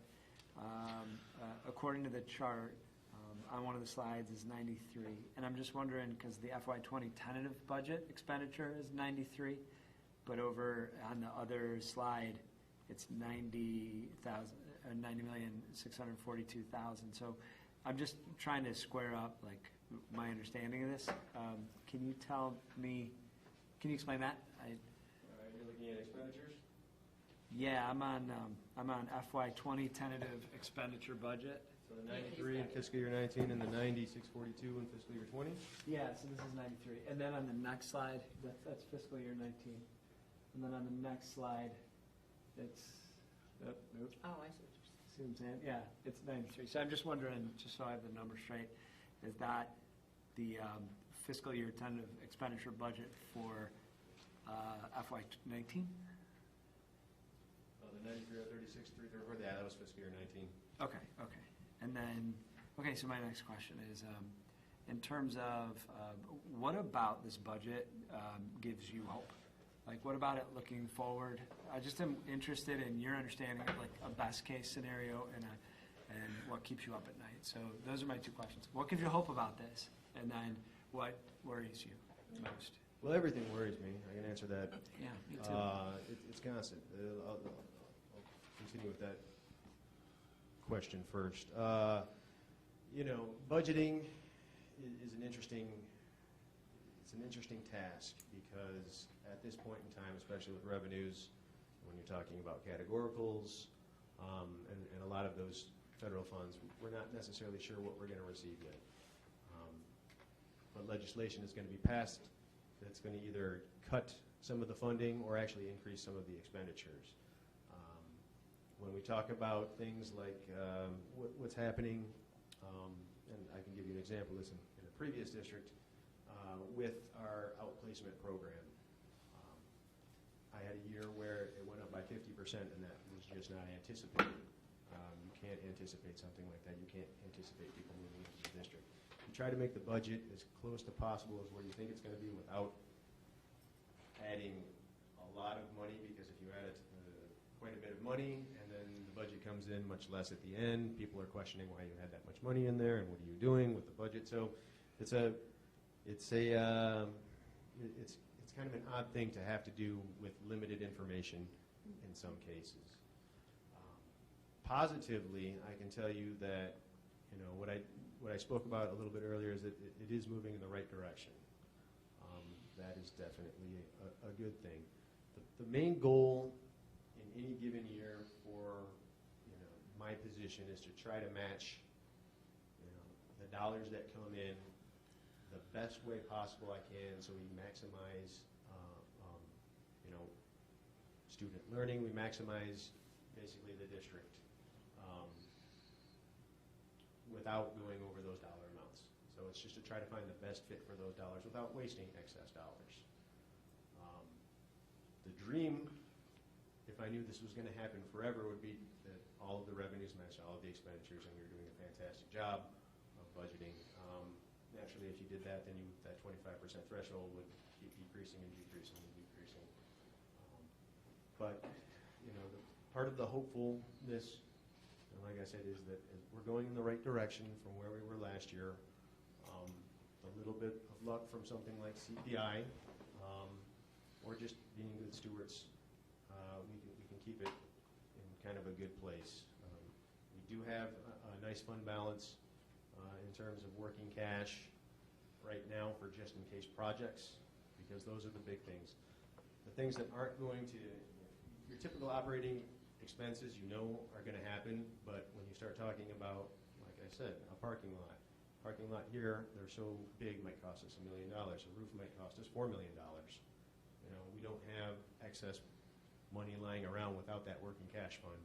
according to the chart on one of the slides, is 93, and I'm just wondering because the FY20 tentative budget expenditure is 93, but over on the other slide, it's 90,642,000. So I'm just trying to square up like my understanding of this. Can you tell me? Can you explain that? You're looking at expenditures? Yeah, I'm on FY20 tentative expenditure budget. So the 93 in fiscal year 19 and the 90,642 in fiscal year 20? Yeah, so this is 93. And then on the next slide, that's fiscal year 19. And then on the next slide, it's, nope. Oh, I see what you're saying. See what I'm saying? Yeah, it's 93. So I'm just wondering, just so I have the number straight, is that the fiscal year tentative expenditure budget for FY19? Oh, the 93, 36, 334, yeah, that was fiscal year 19. Okay. And then, so my next question is, in terms of what about this budget gives you hope? Like, what about it looking forward? I just am interested in your understanding of like a best case scenario and what keeps you up at night. So those are my two questions. What gives you hope about this? And then what worries you most? Well, everything worries me. I can answer that. Yeah, me too. It's constant. I'll continue with that question first. Budgeting is an interesting task because at this point in time, especially with revenues, when you're talking about categoricals and a lot of those federal funds, we're not necessarily sure what we're going to receive yet. But legislation is going to be passed that's going to either cut some of the funding or actually increase some of the expenditures. When we talk about things like what's happening, and I can give you an example of this in a previous district, with our outplacement program. I had a year where it went up by 50%, and that was just not anticipated. You can't anticipate something like that. You can't anticipate people moving into the district. You try to make the budget as close to possible as where you think it's going to be without adding a lot of money, because if you add quite a bit of money and then the budget comes in much less at the end, people are questioning why you had that much money in there and what are you doing with the budget. So it's a it's kind of an odd thing to have to do with limited information in some cases. Positively, I can tell you that, you know, what I spoke about a little bit earlier is that it is moving in the right direction. That is definitely a good thing. The main goal in any given year for, you know, my position is to try to match, you know, the dollars that come in the best way possible I can, so we maximize, you know, student learning. We maximize basically the district without going over those dollar amounts. So it's just to try to find the best fit for those dollars without wasting excess dollars. The dream, if I knew this was going to happen forever, would be that all of the revenues match all of the expenditures, and we were doing a fantastic job of budgeting. Naturally, if you did that, then that 25% threshold would keep decreasing and decreasing and decreasing. But, you know, part of the hopefulness, and like I said, is that we're going in the right direction from where we were last year. A little bit of luck from something like CPI, or just being good stewards, we can keep it in kind of a good place. We do have a nice fund balance in terms of working cash right now for just in case projects, because those are the big things. The things that aren't going to, your typical operating expenses, you know, are going to happen, but when you start talking about, like I said, a parking lot here, they're so big, might cost us $1 million. A roof might cost us $4 million. You know, we don't have excess money lying around without that working cash fund.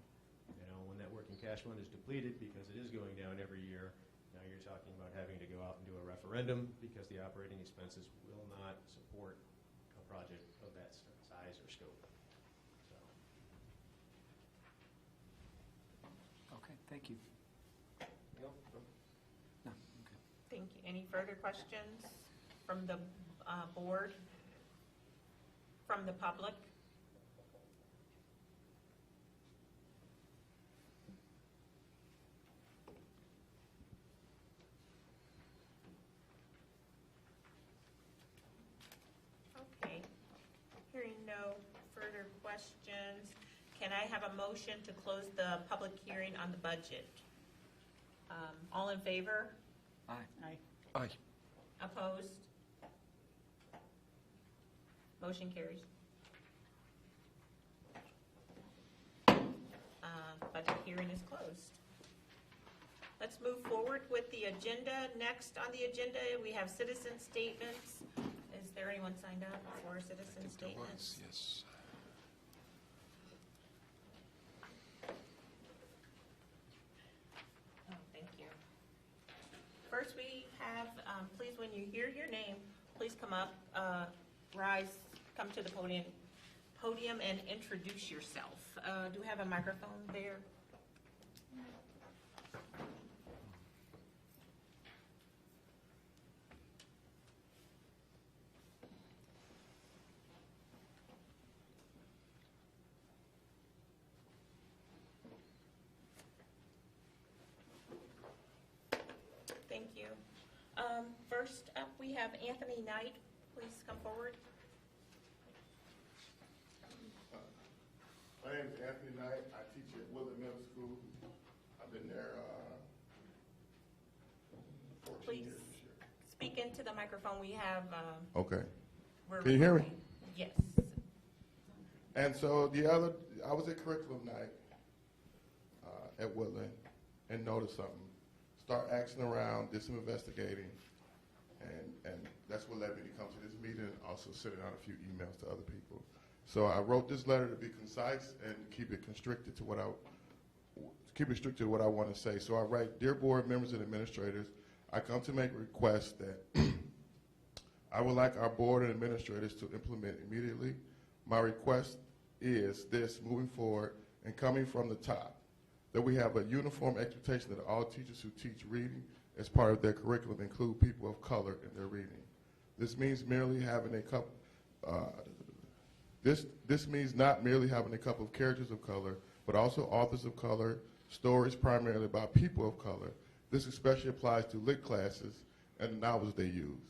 You know, when that working cash fund is depleted because it is going down every year, now you're talking about having to go out and do a referendum because the operating expenses will not support a project of that size or scope. So. Okay, thank you. No. No, okay. Thank you. Any further questions from the board? From the public? Okay. Hearing no further questions, can I have a motion to close the public hearing on the budget? All in favor? Aye. Aye. Opposed? Motion carries. Budget hearing is closed. Let's move forward with the agenda. Next on the agenda, we have citizen statements. Is there anyone signed up for citizen statements? Yes. Oh, thank you. First, we have, please, when you hear your name, please come up, rise, come to the podium and introduce yourself. Do we have a microphone there? Thank you. First up, we have Anthony Knight. Please come forward. My name is Anthony Knight. I teach at Woodland Middle School. I've been there 14 Please years this year. speak into the microphone. We have. Okay. We're Can you hear me? recording. Yes. And so I was at curriculum night at Woodland and noticed something. Start asking around, did some investigating, and that's what led me to come to this meeting and also sending out a few emails to other people. So I wrote this letter to be concise and keep it constricted to what I want to say. So I write, Dear Board members and administrators, I come to make a request that I would like our board and administrators to implement immediately. My request is this, moving forward and coming from the top, that we have a uniform expectation that all teachers who teach reading as part of their curriculum include people of color in their reading. This means merely having a couple. This means not merely having a couple of characters of color, but also authors of color, stories primarily about people of color. This especially applies to lit classes and the novels they use.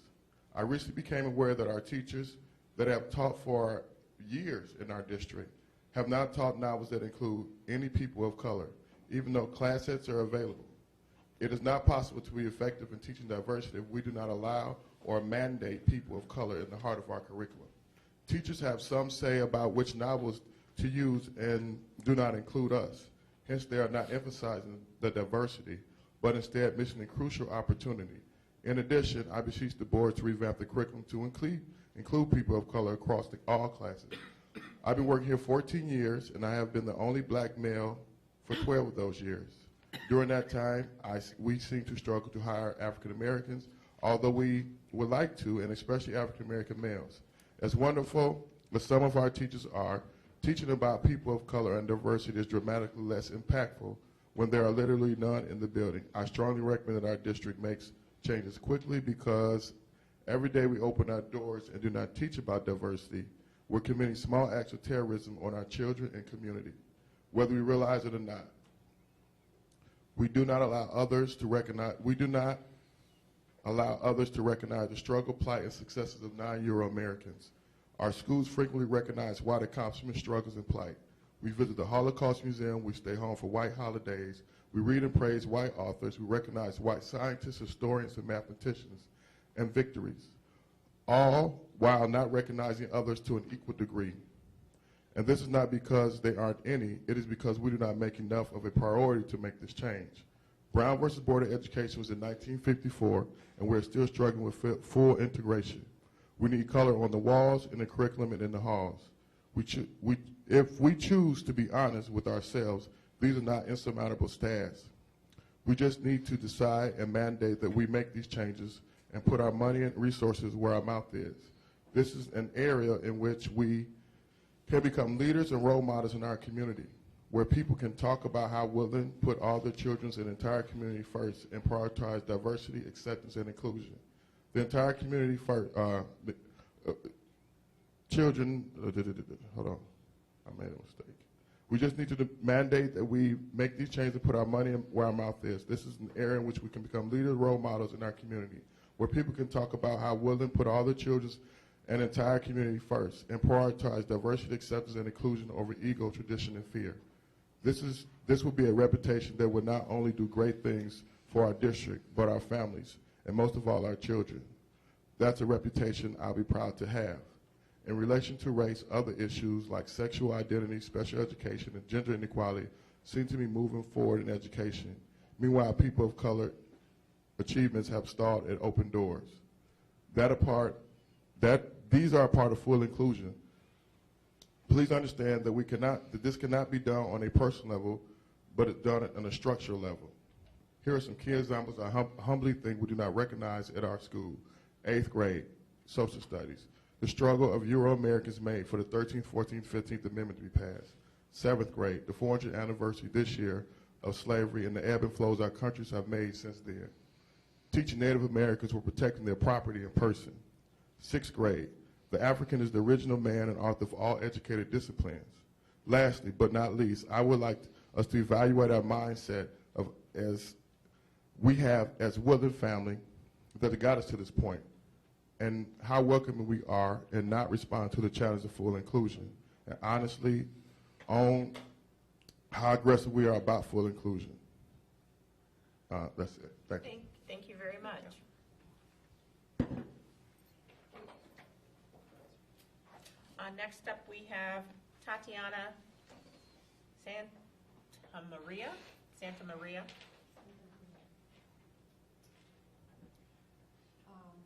I recently became aware that our teachers that have taught for years in our district have not taught novels that include any people of color, even though class sets are available. It is not possible to be effective in teaching diversity if we do not allow or mandate people of color in the heart of our curriculum. Teachers have some say about which novels to use and do not include us. Hence, they are not emphasizing the diversity, but instead missing a crucial opportunity. In addition, I beseech the board to revamp the curriculum to include people of color across all classes. I've been working here 14 years, and I have been the only black male for 12 of those years. During that time, we seem to struggle to hire African Americans, although we would like to, and especially African American males. As wonderful as some of our teachers are, teaching about people of color and diversity is dramatically less impactful when there are literally none in the building. I strongly recommend that our district makes changes quickly, because every day we open our doors and do not teach about diversity, we're committing small acts of terrorism on our children and community, whether we realize it or not. We do not allow others to recognize the struggle, plight, and successes of non-Euro-Americans. Our schools frequently recognize white accomplishments, struggles, and plight. We visit the Holocaust Museum, we stay home for white holidays, we read and praise white authors, we recognize white scientists, historians, and mathematicians, and victories, all while not recognizing others to an equal degree. And this is not because there aren't any, it is because we do not make enough of a priority to make this change. Brown versus Board of Education was in 1954, and we're still struggling with full integration. We need color on the walls, in the curriculum, and in the halls. If we choose to be honest with ourselves, these are not insurmountable tasks. We just need to decide and mandate that we make these changes and put our money and resources where our mouth is. This is an area in which we can become leaders and role models in our community, where people can talk about how Woodland put all their children and the entire community first and prioritize diversity, acceptance, and inclusion. The entire community first, children, hold on, I made a mistake. We just need to mandate that we make these changes and put our money where our mouth is. This is an area in which we can become leaders, role models in our community, where people can talk about how Woodland put all their children and the entire community first and prioritize diversity, acceptance, and inclusion over ego, tradition, and fear. This will be a reputation that will not only do great things for our district, but our families, and most of all, our children. That's a reputation I'll be proud to have. In relation to race, other issues like sexual identity, special education, and gender inequality seem to be moving forward in education. Meanwhile, people of color achievements have stalled at open doors. These are a part of full inclusion. Please understand that this cannot be done on a personal level, but it's done on a structural level. Here are some key examples I humbly think we do not recognize at our school. 8th grade, social studies. The struggle of Euro-Americans made for the 13th, 14th, 15th Amendment to be passed. 7th grade, the 400th anniversary this year of slavery and the ebb and flows our countries have made since then. Teaching Native Americans were protecting their property in person. 6th grade, the African is the original man and author of all educated disciplines. Lastly, but not least, I would like us to evaluate our mindset as we have as Woodland family that got us to this point, and how welcoming we are and not respond to the challenge of full inclusion, and honestly own how aggressive we are about full inclusion. That's it. Thank you. Thank you very much. Next up, we have Tatiana Santa Maria.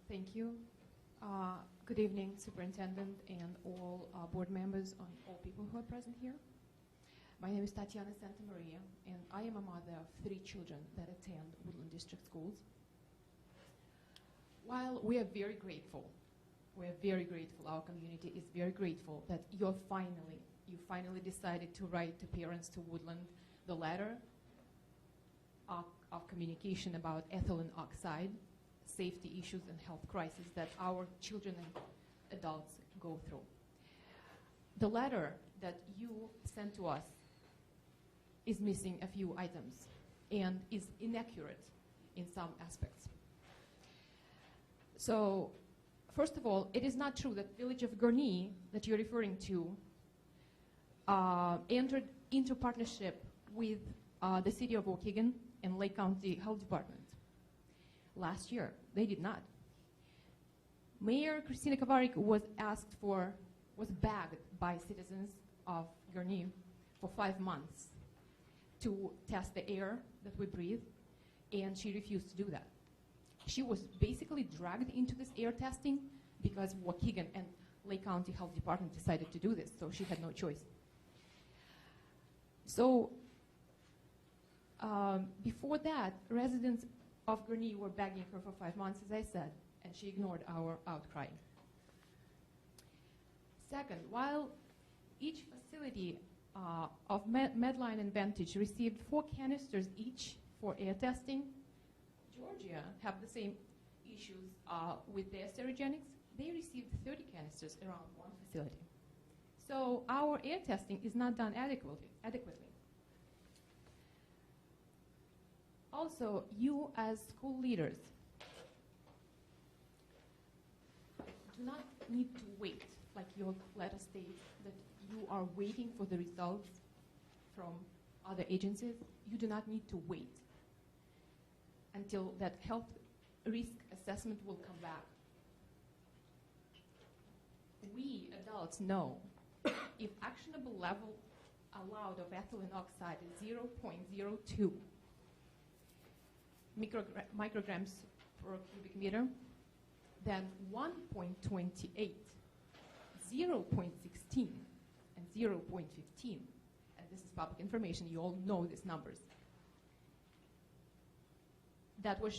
Thank you. Good evening, Superintendent and all board members and all people who are present here. My name is Tatiana Santa Maria, and I am a mother of 3 children that attend Woodland District Schools. While we are very grateful, our community is very grateful that you finally decided to write to parents to Woodland the letter of communication about ethylene oxide, safety issues and health crisis that our children and adults go through. The letter that you sent to us is missing a few items and is inaccurate in some aspects. So first of all, it is not true that Village of Gurnee that you're referring to entered into partnership with the City of Waukegan and Lake County Health Department. Last year, they did not. Mayor Christina Kovarik was begged by citizens of Gurnee for 5 months to test the air that we breathe, and she refused to do that. She was basically dragged into this air testing because Waukegan and Lake County Health Department decided to do this, so she had no choice. So before that, residents of Gurnee were begging her for 5 months, as I said, and she ignored our outcry. Second, while each facility of Medline and Vantage received 4 canisters each for air testing, Georgia have the same issues with their Sterigenics. They received 30 canisters around one facility. So our air testing is not done adequately. Also, you as school leaders do not need to wait, like your letter states, that you are waiting for the results from other agencies. You do not need to wait until that health risk assessment will come back. We adults know if actionable level allowed of ethylene oxide is 0.02 micrograms per cubic meter, then 1.28, 0.16, and 0.15, and this is public information, you all know these numbers, that were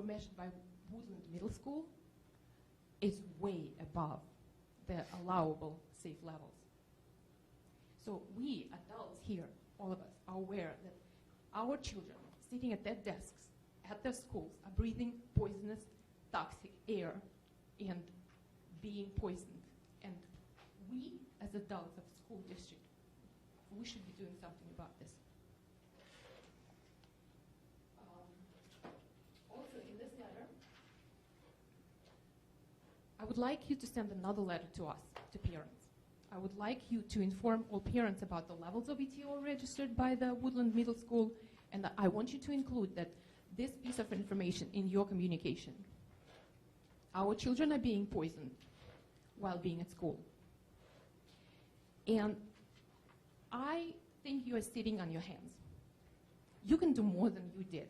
measured by Woodland Middle School is way above the allowable safe levels. So we adults here, all of us, are aware that our children sitting at their desks at their schools are breathing poisonous, toxic air and being poisoned. And we, as adults of school district, we should be doing something about this. Also, in this letter, I would like you to send another letter to us, to parents. I would like you to inform all parents about the levels of ETO registered by the Woodland Middle School, and I want you to include that this piece of information in your communication. Our children are being poisoned while being at school. And I think you are sitting on your hands. You can do more than you did.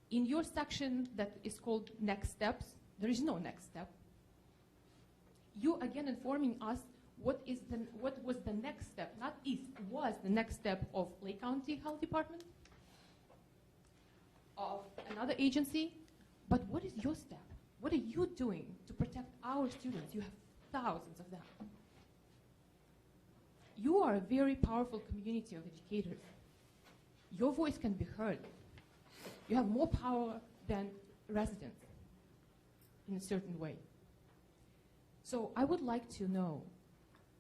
In your section that is called Next Steps, there is no next step. You again informing us what was the next step, not is, was the next step of Lake County Health Department, of another agency, but what is your step? What are you doing to protect our students? You have thousands of them. You are a very powerful community of educators. Your voice can be heard. You have more power than residents in a certain way. So I would like to know,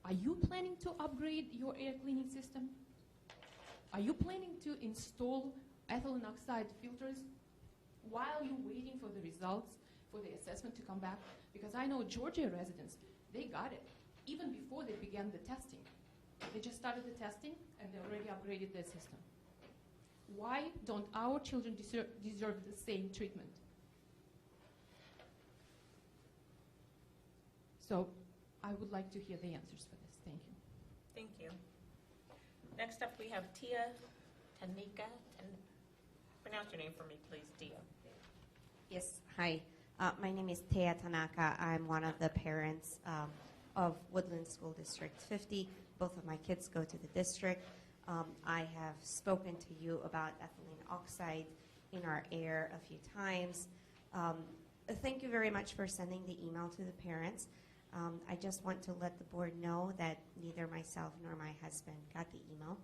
are you planning to upgrade your air cleaning system? Are you planning to install ethylene oxide filters while you're waiting for the results for the assessment to come back? Because I know Georgia residents, they got it even before they began the testing. They just started the testing and they already upgraded their system. Why don't our children deserve the same treatment? So I would like to hear the answers for this. Thank you. Thank you. Next up, we have Tia Tanika. Pronounce your name for me, please, Tia. Yes, hi. My name is Tia Tanaka. I'm one of the parents of Woodland School District 50. Both of my kids go to the district. I have spoken to you about ethylene oxide in our air a few times. Thank you very much for sending the email to the parents. I just want to let the board know that neither myself nor my husband got the email.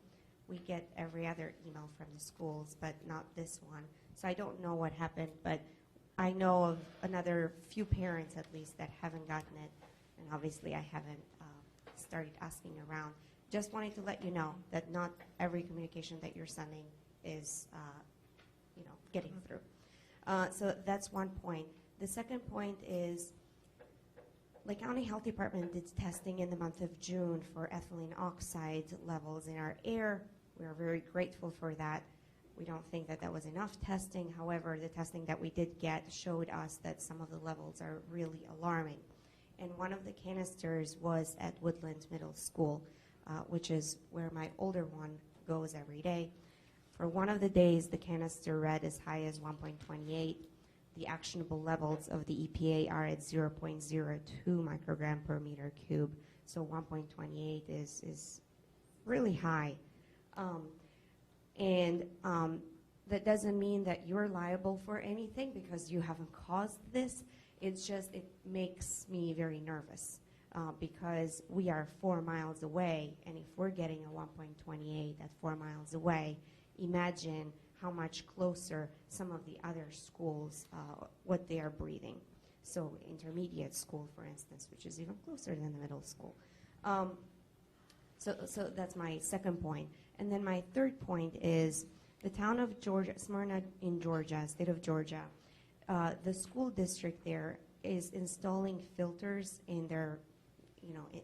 We get every other email from the schools, but not this one. So I don't know what happened, but I know of another few parents at least that haven't gotten it, and obviously I haven't started asking around. Just wanted to let you know that not every communication that you're sending is, getting through. So that's one point. The second point is Lake County Health Department did testing in the month of June for ethylene oxide levels in our air. We are very grateful for that. We don't think that that was enough testing. However, the testing that we did get showed us that some of the levels are really alarming. And one of the canisters was at Woodland Middle School, which is where my older one goes every day. For one of the days, the canister read as high as 1.28. The actionable levels of the EPA are at 0.02 microgram per meter cube. So 1.28 is really high. That doesn't mean that you're liable for anything because you haven't caused this. It's just, it makes me very nervous because we are 4 miles away, and if we're getting a 1.28 at 4 miles away, imagine how much closer some of the other schools, what they are breathing. So intermediate school, for instance, which is even closer than the middle school. So that's my second point. And then my third point is the town of Georgia, Smyrna in Georgia, state of Georgia, the school district there is installing filters in their,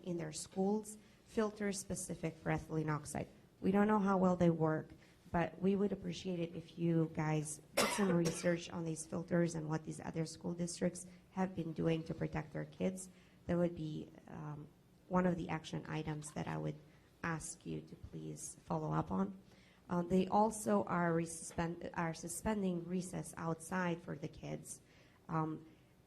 in their schools, filters specific for ethylene oxide. We don't know how well they work, but we would appreciate it if you guys did some research on these filters and what these other school districts have been doing to protect their kids. That would be one of the action items that I would ask you to please follow up on. They also are suspending recess outside for the kids.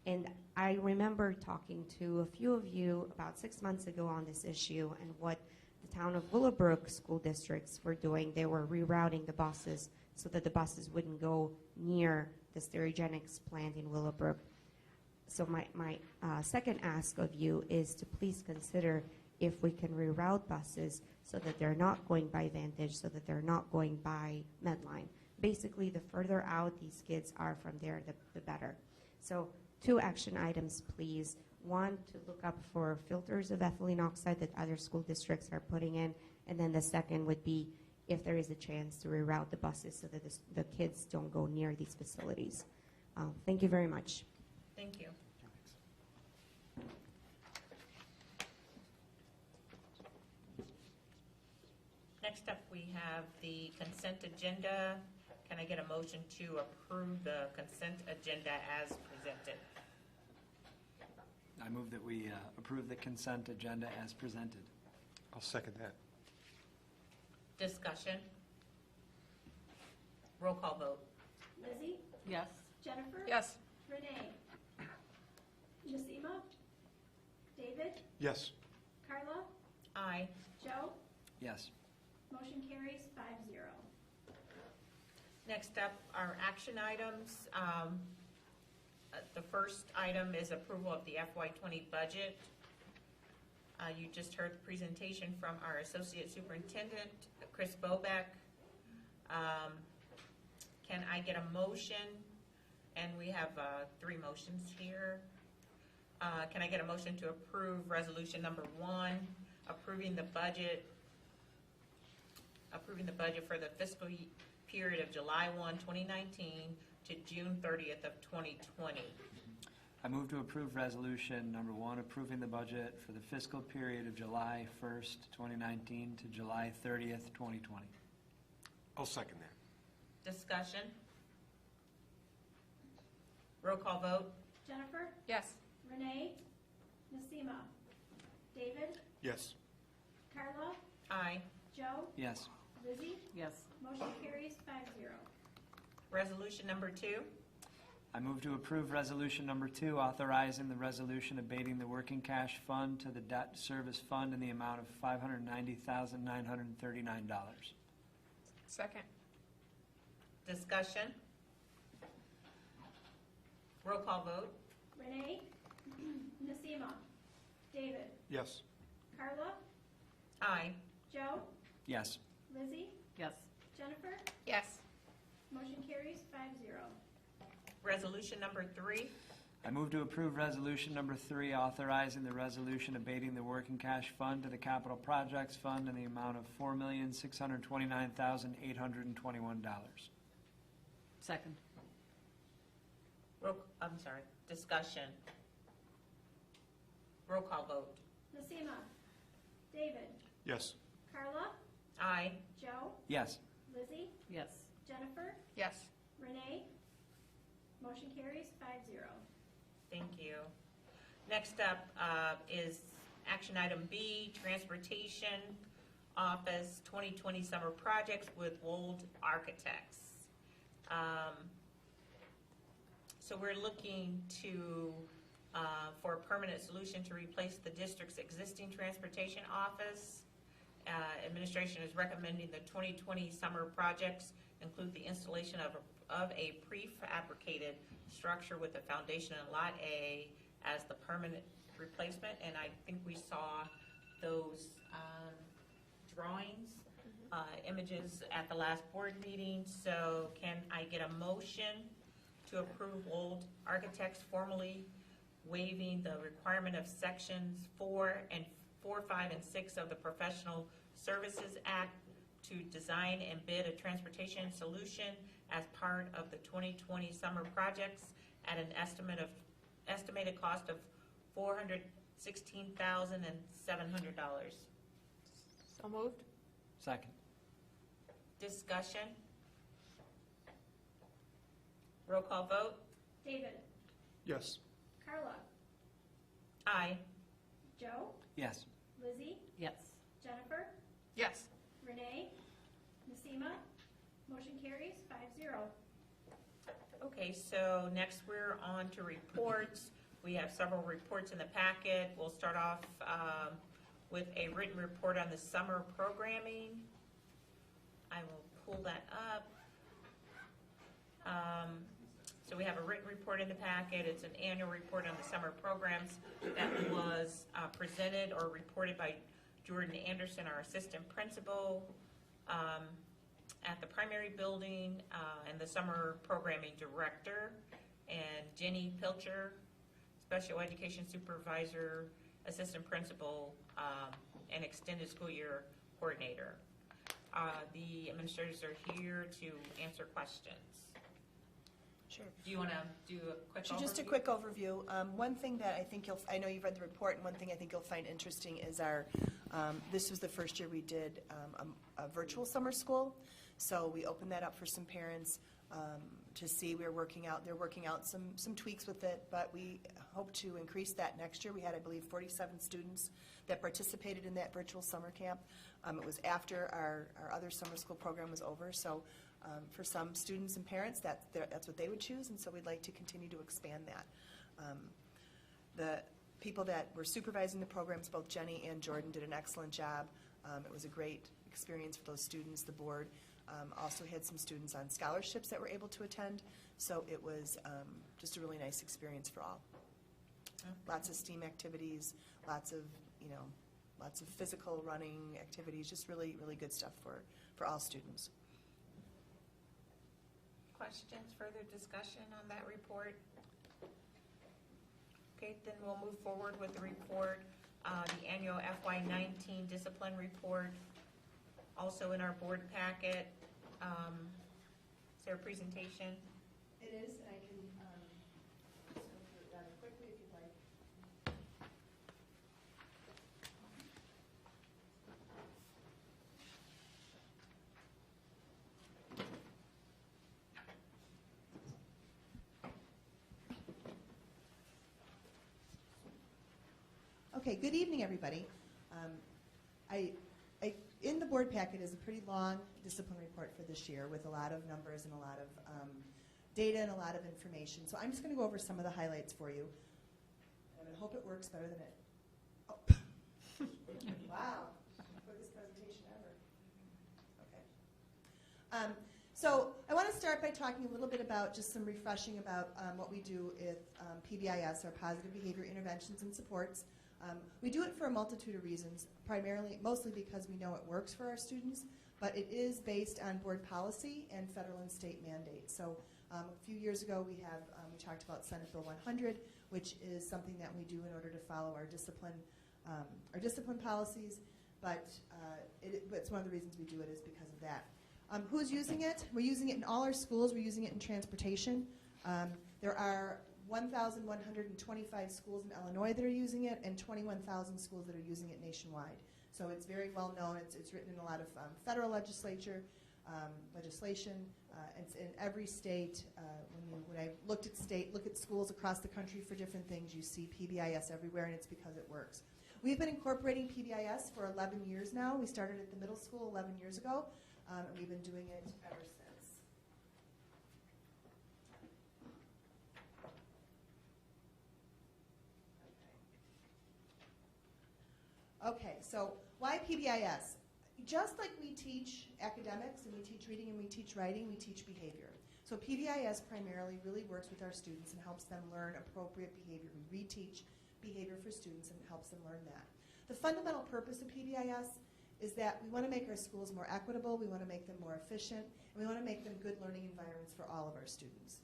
And I remember talking to a few of you about 6 months ago on this issue and what the town of Willowbrook school districts were doing. They were rerouting the buses so that the buses wouldn't go near the Sterigenics plant in Willowbrook. So my second ask of you is to please consider if we can reroute buses so that they're not going by Vantage, so that they're not going by Medline. Basically, the further out these kids are from there, the better. So 2 action items, please. One, to look up for filters of ethylene oxide that other school districts are putting in. And then the second would be if there is a chance to reroute the buses so that the kids don't go near these facilities. Thank you very much. Thank you. Next up, we have the consent agenda. Can I get a motion to approve the consent agenda as presented? I move that we approve the consent agenda as presented. I'll second that. Discussion? Roll call vote. Lizzie? Yes. Jennifer? Yes. Renee? Nasima? David? Yes. Carla? Aye. Joe? Yes. Motion carries 5-0. Next up are action items. The first item is approval of the FY20 budget. You just heard the presentation from our Associate Superintendent, Chris Bobeck. Can I get a motion? And we have 3 motions here. Can I get a motion to approve resolution number 1, approving the budget for the fiscal period of July 1, 2019 to June 30th of 2020. I move to approve resolution number 1, approving the budget for the fiscal period of July 1st, 2019 to July 30th, 2020. I'll second that. Discussion? Roll call vote. Jennifer? Yes. Renee? Nasima? David? Yes. Carla? Aye. Joe? Yes. Lizzie? Yes. Motion carries 5-0. Resolution number 2. I move to approve resolution number 2, authorizing the resolution abating the working cash fund to the debt service fund in the amount of $590,939. Second. Discussion? Roll call vote. Renee? Nasima? David? Yes. Carla? Aye. Joe? Yes. Lizzie? Yes. Jennifer? Yes. Motion carries 5-0. Resolution number 3. I move to approve resolution number 3, authorizing the resolution abating the working cash fund to the capital projects fund in the amount of $4,629,821. Second. I'm sorry. Discussion. Roll call vote. Nasima, David, Yes. Carla, Aye. Joe, Yes. Lizzie, Yes. Jennifer, Yes. Renee. Motion carries 5-0. Thank you. Next up is action item B, Transportation Office 2020 Summer Projects with Wold Architects. So we're looking to, for a permanent solution to replace the district's existing transportation office. Administration is recommending the 2020 summer projects include the installation of a prefabricated structure with the foundation in Lot A as the permanent replacement, and I think we saw those drawings, images at the last board meeting. So can I get a motion to approve Wold Architects formally waiving the requirement of sections 4, 5, and 6 of the Professional Services Act to design and bid a transportation solution as part of the 2020 summer projects at an estimated cost of $416,700. So moved. Second. Discussion. Roll call vote. David, Yes. Carla, Aye. Joe, Yes. Lizzie, Yes. Jennifer, Yes. Renee, Nasima. Motion carries 5-0. Okay, so next we're on to reports. We have several reports in the packet. We'll start off with a written report on the summer programming. I will pull that up. So we have a written report in the packet. It's an annual report on the summer programs that was presented or reported by Jordan Anderson, our assistant principal, at the primary building, and the summer programming director, and Jenny Pilcher, special education supervisor, assistant principal, and extended school year coordinator. The administrators are here to answer questions. Sure. Do you want to do a quick overview? Just a quick overview. One thing that I think I know you've read the report, and one thing I think you'll find interesting is this was the first year we did a virtual summer school. So we opened that up for some parents to see. They're working out some tweaks with it, but we hope to increase that next year. We had, I believe, 47 students that participated in that virtual summer camp. It was after our other summer school program was over, so for some students and parents, that's what they would choose, and so we'd like to continue to expand that. The people that were supervising the programs, both Jenny and Jordan, did an excellent job. It was a great experience for those students. The board also had some students on scholarships that were able to attend, so it was just a really nice experience for all. Lots of STEAM activities, lots of physical running activities, just really, really good stuff for all students. Questions, further discussion on that report? Okay, then we'll move forward with the report, the annual FY19 discipline report, also in our board packet. Is there a presentation? It is, and I can just go through it rather quickly if you'd like. Okay, good evening, everybody. In the board packet is a pretty long discipline report for this year with a lot of numbers and a lot of data and a lot of information. So I'm just going to go over some of the highlights for you. And I hope it works better than it. Oh. Wow. Quickest presentation ever. Okay. So I want to start by talking a little bit about just some refreshing about what we do with PBIS, our Positive Behavior Interventions and Supports. We do it for a multitude of reasons, mostly because we know it works for our students, but it is based on board policy and federal and state mandates. So a few years ago we talked about Senate Bill 100, which is something that we do in order to follow our discipline policies, but it's one of the reasons we do it is because of that. Who's using it? We're using it in all our schools. We're using it in transportation. There are 1,125 schools in Illinois that are using it and 21,000 schools that are using it nationwide. So it's very well known. It's written in a lot of federal legislation. It's in every state. When I look at schools across the country for different things, you see PBIS everywhere, and it's because it works. We've been incorporating PBIS for 11 years now. We started at the middle school 11 years ago, and we've been doing it ever since. Okay, so why PBIS? Just like we teach academics and we teach reading and we teach writing, we teach behavior. So PBIS primarily really works with our students and helps them learn appropriate behavior. We reteach behavior for students and helps them learn that. The fundamental purpose of PBIS is that we want to make our schools more equitable, we want to make them more efficient, and we want to make them good learning environments for all of our students.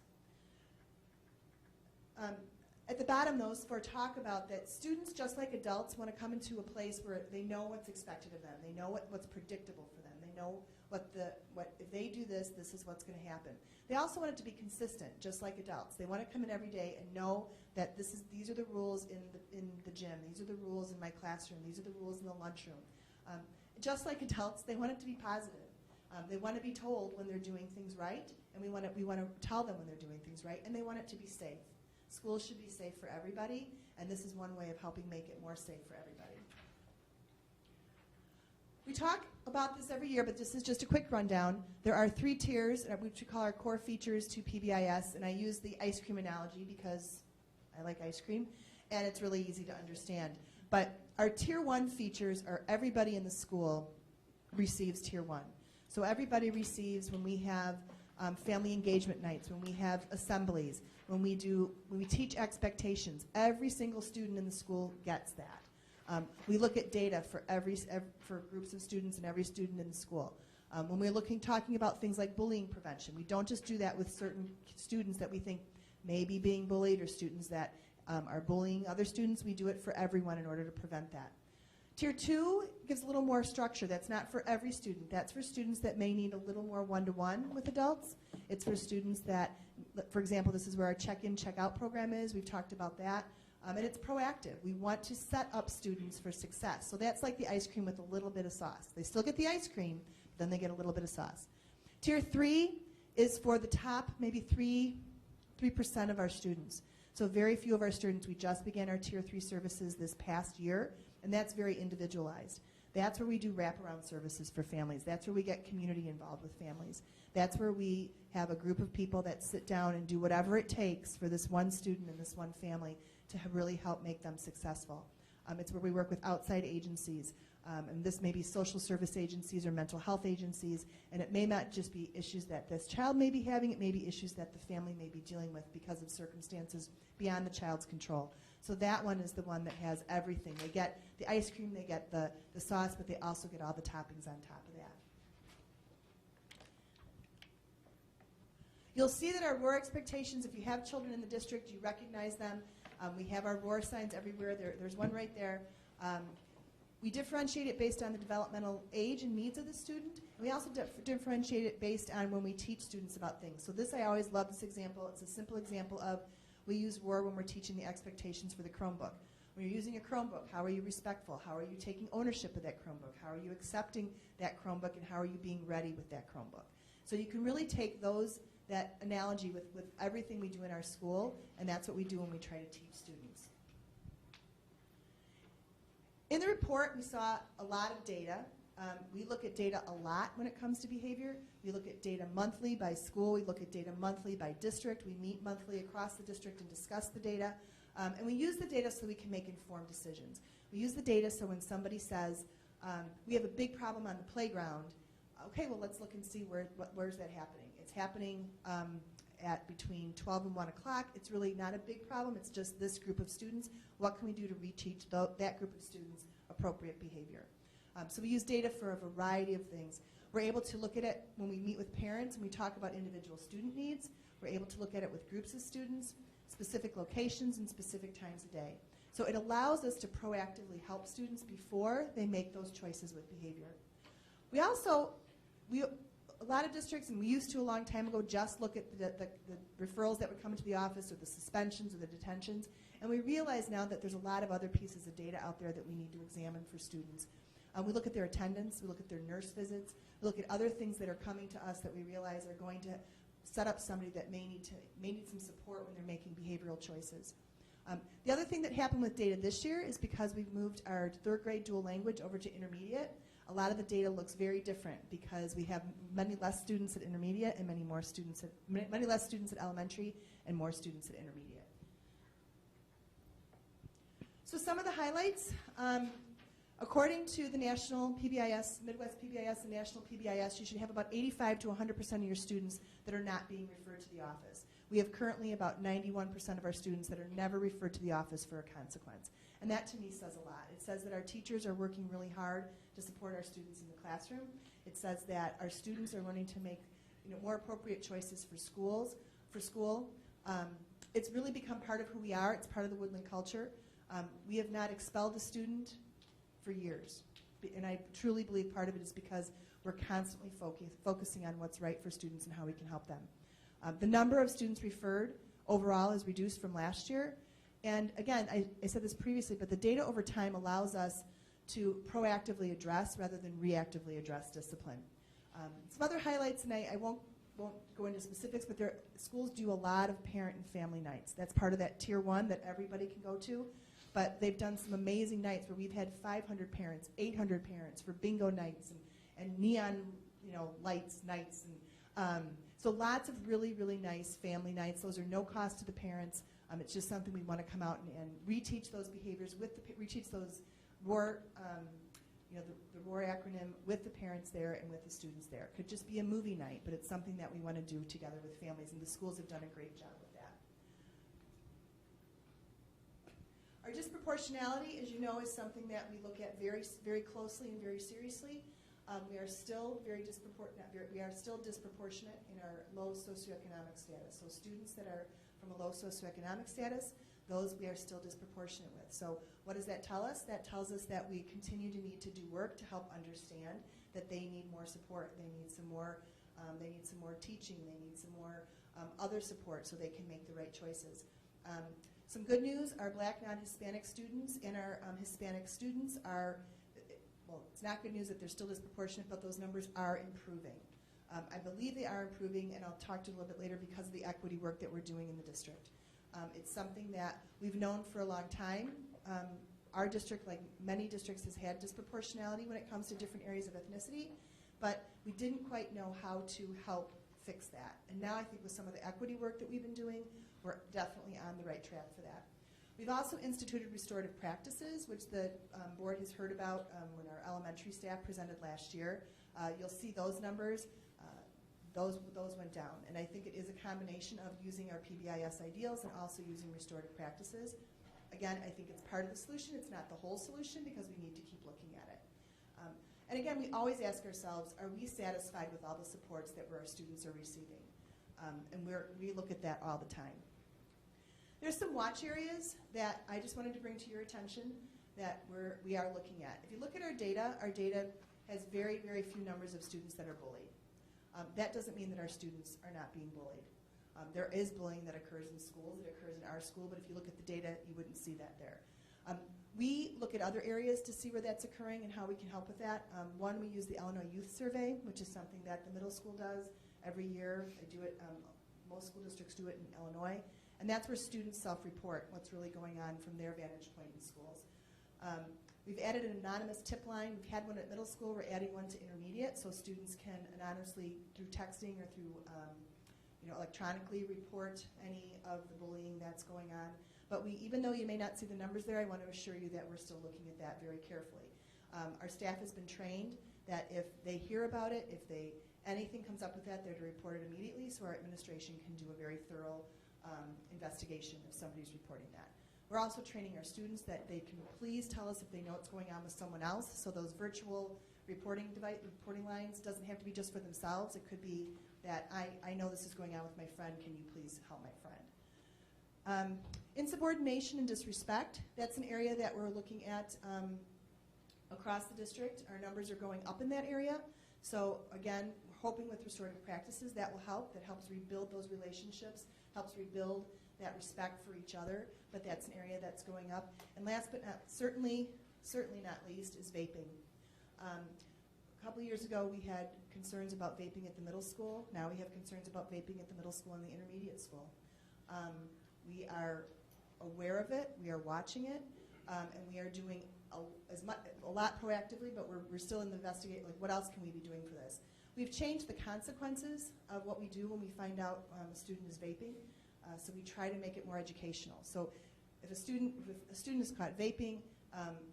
At the bottom, those four talk about that students, just like adults, want to come into a place where they know what's expected of them. They know what's predictable for them. They know if they do this, this is what's going to happen. They also want it to be consistent, just like adults. They want to come in every day and know that these are the rules in the gym. These are the rules in my classroom. These are the rules in the lunchroom. Just like adults, they want it to be positive. They want to be told when they're doing things right, and we want to tell them when they're doing things right, and they want it to be safe. Schools should be safe for everybody, and this is one way of helping make it more safe for everybody. We talk about this every year, but this is just a quick rundown. There are 3 tiers, which we call our core features to PBIS, and I use the ice cream analogy because I like ice cream, and it's really easy to understand. But our Tier 1 features are everybody in the school receives Tier 1. So everybody receives when we have family engagement nights, when we have assemblies, when we teach expectations. Every single student in the school gets that. We look at data for groups of students and every student in the school. When we're talking about things like bullying prevention, we don't just do that with certain students that we think may be being bullied or students that are bullying other students. We do it for everyone in order to prevent that. Tier 2 gives a little more structure. That's not for every student. That's for students that may need a little more one-to-one with adults. It's for students that, for example, this is where our check-in, check-out program is. We've talked about that. And it's proactive. We want to set up students for success. So that's like the ice cream with a little bit of sauce. They still get the ice cream, but then they get a little bit of sauce. Tier 3 is for the top maybe 3% of our students. So very few of our students. We just began our Tier 3 services this past year, and that's very individualized. That's where we do wraparound services for families. That's where we get community involved with families. That's where we have a group of people that sit down and do whatever it takes for this one student and this one family to really help make them successful. It's where we work with outside agencies, and this may be social service agencies or mental health agencies, and it may not just be issues that this child may be having, it may be issues that the family may be dealing with because of circumstances beyond the child's control. So that one is the one that has everything. They get the ice cream, they get the sauce, but they also get all the toppings on top of that. You'll see that our ROAR expectations, if you have children in the district, you recognize them. We have our ROAR signs everywhere. There's one right there. We differentiate it based on the developmental age and needs of the student. And we also differentiate it based on when we teach students about things. So I always love this example. It's a simple example of we use ROAR when we're teaching the expectations for the Chromebook. When you're using a Chromebook, how are you respectful? How are you taking ownership of that Chromebook? How are you accepting that Chromebook, and how are you being ready with that Chromebook? So you can really take that analogy with everything we do in our school, and that's what we do when we try to teach students. In the report, we saw a lot of data. We look at data a lot when it comes to behavior. We look at data monthly by school. We look at data monthly by district. We meet monthly across the district and discuss the data. And we use the data so we can make informed decisions. We use the data so when somebody says, we have a big problem on the playground, okay, well, let's look and see where's that happening. It's happening at between 12 and 1 o'clock. It's really not a big problem. It's just this group of students. What can we do to reteach that group of students appropriate behavior? So we use data for a variety of things. We're able to look at it when we meet with parents and we talk about individual student needs. We're able to look at it with groups of students, specific locations, and specific times a day. So it allows us to proactively help students before they make those choices with behavior. We a lot of districts, and we used to a long time ago, just look at the referrals that would come into the office, or the suspensions, or the detentions. And we realize now that there's a lot of other pieces of data out there that we need to examine for students. We look at their attendance, we look at their nurse visits, we look at other things that are coming to us that we realize are going to set up somebody that may need some support when they're making behavioral choices. The other thing that happened with data this year is because we've moved our third grade dual language over to intermediate, a lot of the data looks very different because we have many less students at intermediate and many less students at elementary and more students at intermediate. So some of the highlights, according to the national PBIS, Midwest PBIS and national PBIS, you should have about 85 to 100% of your students that are not being referred to the office. We have currently about 91% of our students that are never referred to the office for a consequence. And that to me says a lot. It says that our teachers are working really hard to support our students in the classroom. It says that our students are learning to make more appropriate choices for school. It's really become part of who we are. It's part of the Woodland culture. We have not expelled a student for years. And I truly believe part of it is because we're constantly focusing on what's right for students and how we can help them. The number of students referred overall is reduced from last year. And again, I said this previously, but the data over time allows us to proactively address rather than reactively address discipline. Some other highlights, and I won't go into specifics, but schools do a lot of parent and family nights. That's part of that Tier 1 that everybody can go to. But they've done some amazing nights where we've had 500 parents, 800 parents for bingo nights and neon lights nights. And, so lots of really, really nice family nights. Those are no cost to the parents. It's just something we want to come out and reteach those behaviors, reteach those ROAR, the ROAR acronym with the parents there and with the students there. It could just be a movie night, but it's something that we want to do together with families, and the schools have done a great job with that. Our disproportionality, as you know, is something that we look at very, very closely and very seriously. We are still disproportionate in our low socioeconomic status. So students that are from a low socioeconomic status, those we are still disproportionate with. So what does that tell us? That tells us that we continue to need to do work to help understand that they need more support. They need some more teaching. They need some more other support so they can make the right choices. Some good news, our Black non-Hispanic students and our Hispanic students are, well, it's not good news that they're still disproportionate, but those numbers are improving. I believe they are improving, and I'll talk to you a little bit later because of the equity work that we're doing in the district. It's something that we've known for a long time. Our district, like many districts, has had disproportionality when it comes to different areas of ethnicity, but we didn't quite know how to help fix that. And now I think with some of the equity work that we've been doing, we're definitely on the right track for that. We've also instituted restorative practices, which the board has heard about when our elementary staff presented last year. You'll see those numbers. Those went down. And I think it is a combination of using our PBIS ideals and also using restorative practices. Again, I think it's part of the solution. It's not the whole solution because we need to keep looking at it. And again, we always ask ourselves, are we satisfied with all the supports that our students are receiving? And we look at that all the time. There's some watch areas that I just wanted to bring to your attention that we are looking at. If you look at our data has very, very few numbers of students that are bullied. That doesn't mean that our students are not being bullied. There is bullying that occurs in schools, that occurs in our school, but if you look at the data, you wouldn't see that there. We look at other areas to see where that's occurring and how we can help with that. One, we use the Illinois Youth Survey, which is something that the middle school does every year. They do it, most school districts do it in Illinois. And that's where students self-report what's really going on from their vantage point in schools. We've added an anonymous tip line. We've had one at middle school. We're adding one to intermediate, so students can anonymously, through texting or through electronically report any of the bullying that's going on. But even though you may not see the numbers there, I want to assure you that we're still looking at that very carefully. Our staff has been trained that if they hear about it, if anything comes up with that, they're to report it immediately, so our administration can do a very thorough investigation if somebody's reporting that. We're also training our students that they can please tell us if they know what's going on with someone else. So those virtual reporting lines doesn't have to be just for themselves. It could be that I know this is going on with my friend. Can you please help my friend? Insubordination and disrespect, that's an area that we're looking at across the district. Our numbers are going up in that area. So again, hoping with restorative practices that will help. That helps rebuild those relationships, helps rebuild that respect for each other, but that's an area that's going up. And last but not, certainly not least, is vaping. A couple of years ago, we had concerns about vaping at the middle school. Now we have concerns about vaping at the middle school and the intermediate school. We are aware of it, we are watching it, and we are doing a lot proactively, but we're still in the investigate, like what else can we be doing for this? We've changed the consequences of what we do when we find out a student is vaping, so we try to make it more educational. So if a student is caught vaping,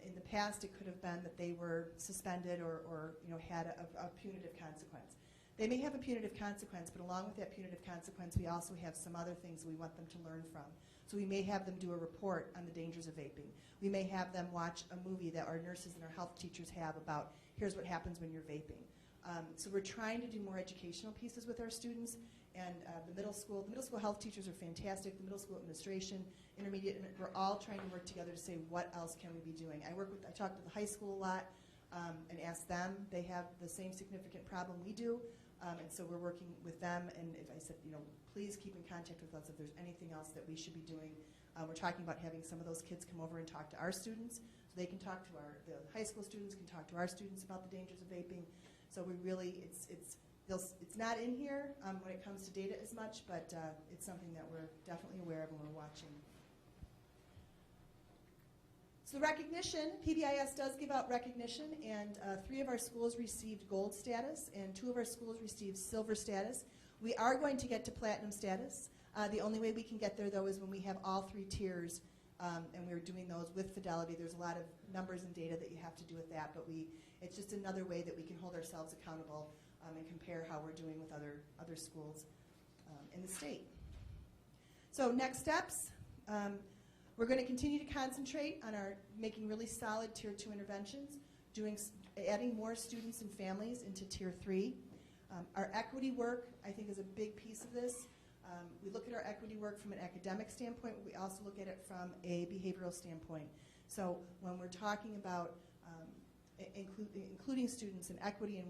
in the past it could have been that they were suspended or had a punitive consequence. They may have a punitive consequence, but along with that punitive consequence, we also have some other things we want them to learn from. So we may have them do a report on the dangers of vaping. We may have them watch a movie that our nurses and our health teachers have about here's what happens when you're vaping. So we're trying to do more educational pieces with our students, and the middle school health teachers are fantastic, the middle school administration, intermediate, and we're all trying to work together to say what else can we be doing. I talk to the high school a lot and ask them. They have the same significant problem we do, and so we're working with them, and if I said, please keep in contact with us if there's anything else that we should be doing. We're talking about having some of those kids come over and talk to our students, so they can talk to the high school students, can talk to our students about the dangers of vaping. So we really, it's not in here when it comes to data as much, but it's something that we're definitely aware of and we're watching. So recognition, PBIS does give out recognition, and 3 of our schools received gold status, and 2 of our schools received silver status. We are going to get to platinum status. The only way we can get there, though, is when we have all 3 tiers, and we're doing those with fidelity. There's a lot of numbers and data that you have to do with that, but it's just another way that we can hold ourselves accountable and compare how we're doing with other schools in the state. So next steps, we're going to continue to concentrate on making really solid Tier 2 interventions, adding more students and families into Tier 3. Our equity work, I think, is a big piece of this. We look at our equity work from an academic standpoint, but we also look at it from a behavioral standpoint. So when we're talking about including students and equity and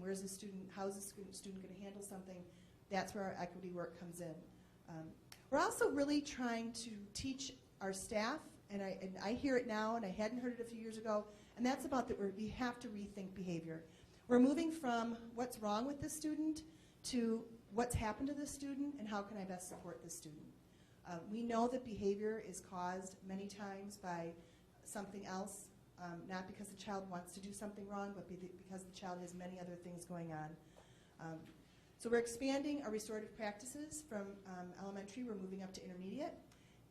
how is the student going to handle something, that's where our equity work comes in. We're also really trying to teach our staff, and I hear it now, and I hadn't heard it a few years ago, and that's about that we have to rethink behavior. We're moving from what's wrong with this student to what's happened to this student and how can I best support this student. We know that behavior is caused many times by something else, not because the child wants to do something wrong, but because the child has many other things going on. So we're expanding our restorative practices from elementary. We're moving up to intermediate.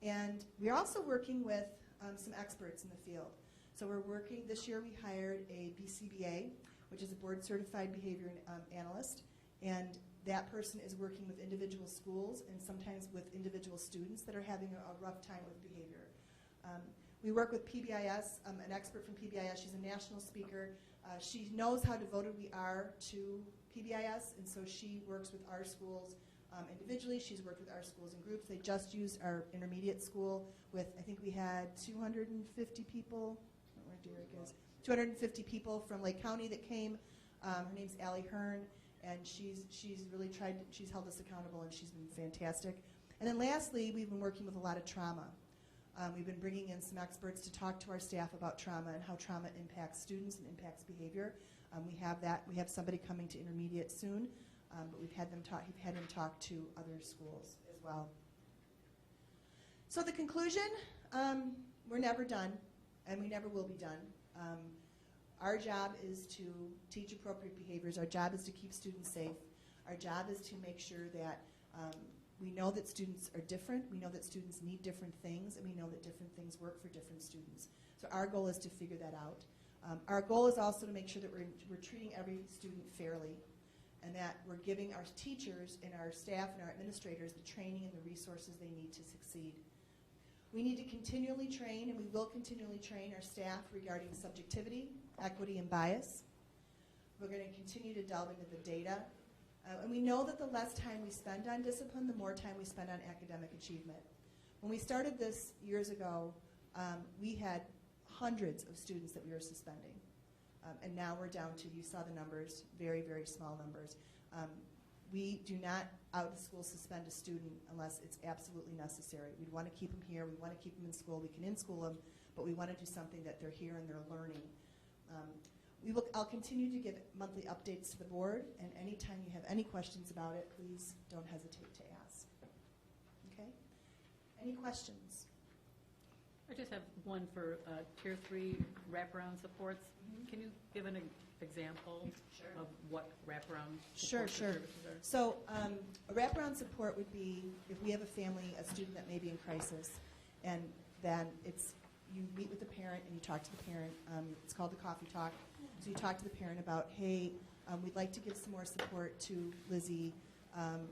And we're also working with some experts in the field. So this year we hired a BCBA, which is a board-certified behavior analyst, and that person is working with individual schools and sometimes with individual students that are having a rough time with behavior. We work with PBIS, an expert from PBIS. She's a national speaker. She knows how devoted we are to PBIS, and so she works with our schools individually. She's worked with our schools in groups. They just used our intermediate school with, I think we had 250 people, I don't know where Derek is, 250 people from Lake County that came. Her name's Allie Hearn, and she's really she's held us accountable, and she's been fantastic. And then lastly, we've been working with a lot of trauma. We've been bringing in some experts to talk to our staff about trauma and how trauma impacts students and impacts behavior. We have somebody coming to intermediate soon, but we've had him talk to other schools as well. So the conclusion, we're never done, and we never will be done. Our job is to teach appropriate behaviors. Our job is to keep students safe. Our job is to make sure that we know that students are different. We know that students need different things, and we know that different things work for different students. So our goal is to figure that out. Our goal is also to make sure that we're treating every student fairly, and that we're giving our teachers and our staff and our administrators the training and the resources they need to succeed. We need to continually train, and we will continually train our staff regarding subjectivity, equity, and bias. We're going to continue to delve into the data. And we know that the less time we spend on discipline, the more time we spend on academic achievement. When we started this years ago, we had hundreds of students that we were suspending. And now we're down to, you saw the numbers, very, very small numbers. We do not out of school suspend a student unless it's absolutely necessary. We want to keep them here. We want to keep them in school. We can in-school them, but we want to do something that they're here and they're learning. I'll continue to give monthly updates to the board, and anytime you have any questions about it, please don't hesitate to ask. Okay? Any questions? I just have one for Tier 3 wraparound supports. Can you give an example of what wraparound Sure. services are? So a wraparound support would be if we have a family, a student that may be in crisis, and then you meet with the parent and you talk to the parent. It's called the coffee talk. So you talk to the parent about, hey, we'd like to give some more support to Lizzie.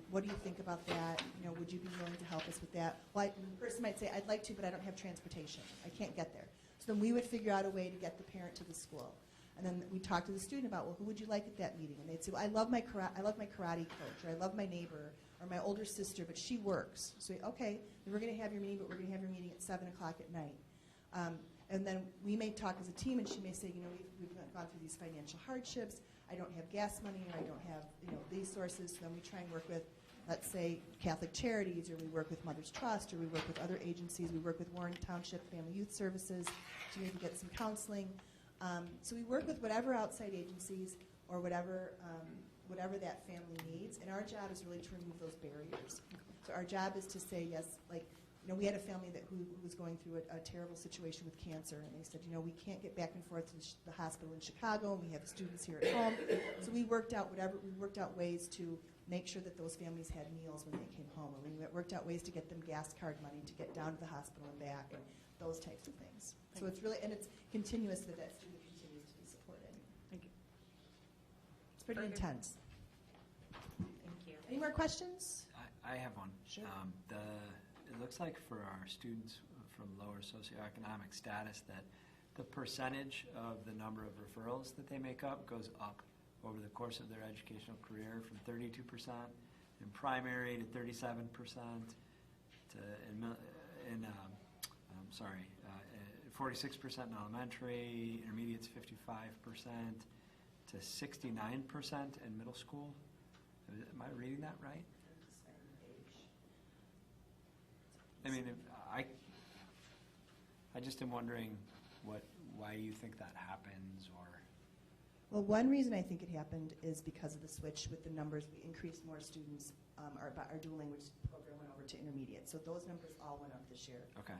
What do you think about that? Would you be willing to help us with that? Well, the person might say, I'd like to, but I don't have transportation. I can't get there. So then we would figure out a way to get the parent to the school. And then we talk to the student about, well, who would you like at that meeting? And they'd say, well, I love my karate coach, or I love my neighbor, or my older sister, but she works. So, okay, then we're going to have your meeting, but we're going to have your meeting at 7 o'clock at night. And then we may talk as a team, and she may say, we've gone through these financial hardships. I don't have gas money, or I don't have these sources. So then we try and work with, let's say, Catholic Charities, or we work with Mother's Trust, or we work with other agencies. We work with Warren Township Family Youth Services to maybe get some counseling. So we work with whatever outside agencies or whatever that family needs, and our job is really to remove those barriers. So our job is to say, yes, we had a family who was going through a terrible situation with cancer, and they said, we can't get back and forth to the hospital in Chicago, and we have students here at home. So we worked out ways to make sure that those families had meals when they came home, or we worked out ways to get them gas card money to get down to the hospital and back, and those types of things. So it's really, and it's continuous that student continues to be supported. Thank you. It's pretty intense. Thank you. Any more questions? I have one. Sure. It looks like for our students from lower socioeconomic status that the percentage of the number of referrals that they make up goes up over the course of their educational career from 32% in primary to 37% to 46% in elementary, intermediates 55% to 69% in middle school. Am I reading that right? I mean, I just am wondering why you think that happens, or. Well, one reason I think it happened is because of the switch with the numbers. We increased more students. Our dual language program went over to intermediate, so those numbers all went up this year. Okay.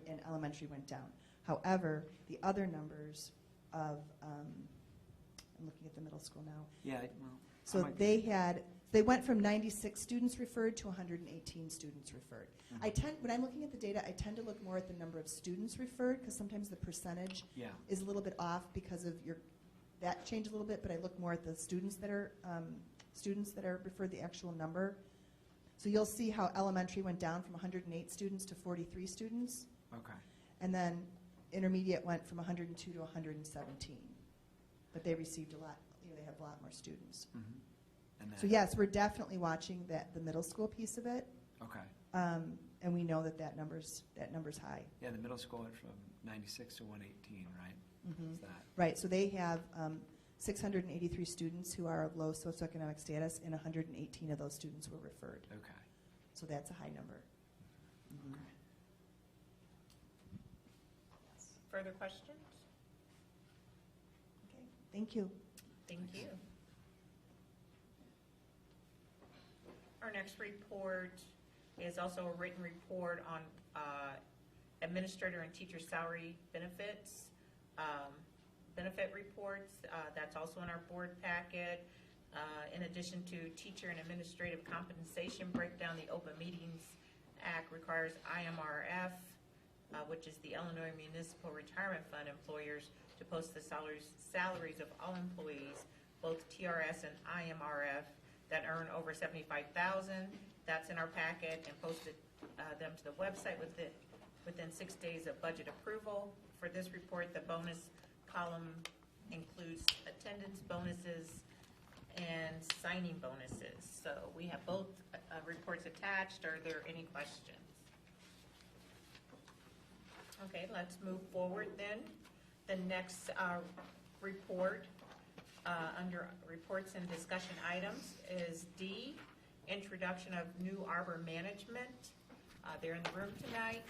And elementary went down. However, the other numbers of I'm looking at the middle school now. Yeah. So they went from 96 students referred to 118 students referred. Mm-hmm. When I'm looking at the data, I tend to look more at the number of students referred, because sometimes the percentage is a little bit off because of that changed a little bit, but I look more at the students that are referred, the actual number. So you'll see how elementary went down from 108 students to 43 students. Okay. And then intermediate went from 102 to 117. But they received a lot, they have a lot more students. Mm-hmm. So yes, we're definitely watching the middle school piece of it. Okay. And we know that number's high. Yeah, the middle school went from 96 to 118, right? Mm-hmm. Is that? Right, so they have 683 students who are of low socioeconomic status, and 118 of those students were referred. Okay. So that's a high number. Mm-hmm. Okay. Further questions? Okay, thank you. Thank you. Our next report is also a written report on administrator and teacher salary benefits, benefit reports. That's also in our board packet. In addition to teacher and administrative compensation breakdown, the Open Meetings Act requires IMRF, which is the Illinois Municipal Retirement Fund employers, to post the salaries of all employees, both TRS and IMRF, that earn over $75,000. That's in our packet, and posted them to the website within 6 days of budget approval. For this report, the bonus column includes attendance bonuses and signing bonuses. So we have both reports attached. Are there any questions? Okay, let's move forward then. The next report under reports and discussion items is D, introduction of new arbor management. They're in the room tonight.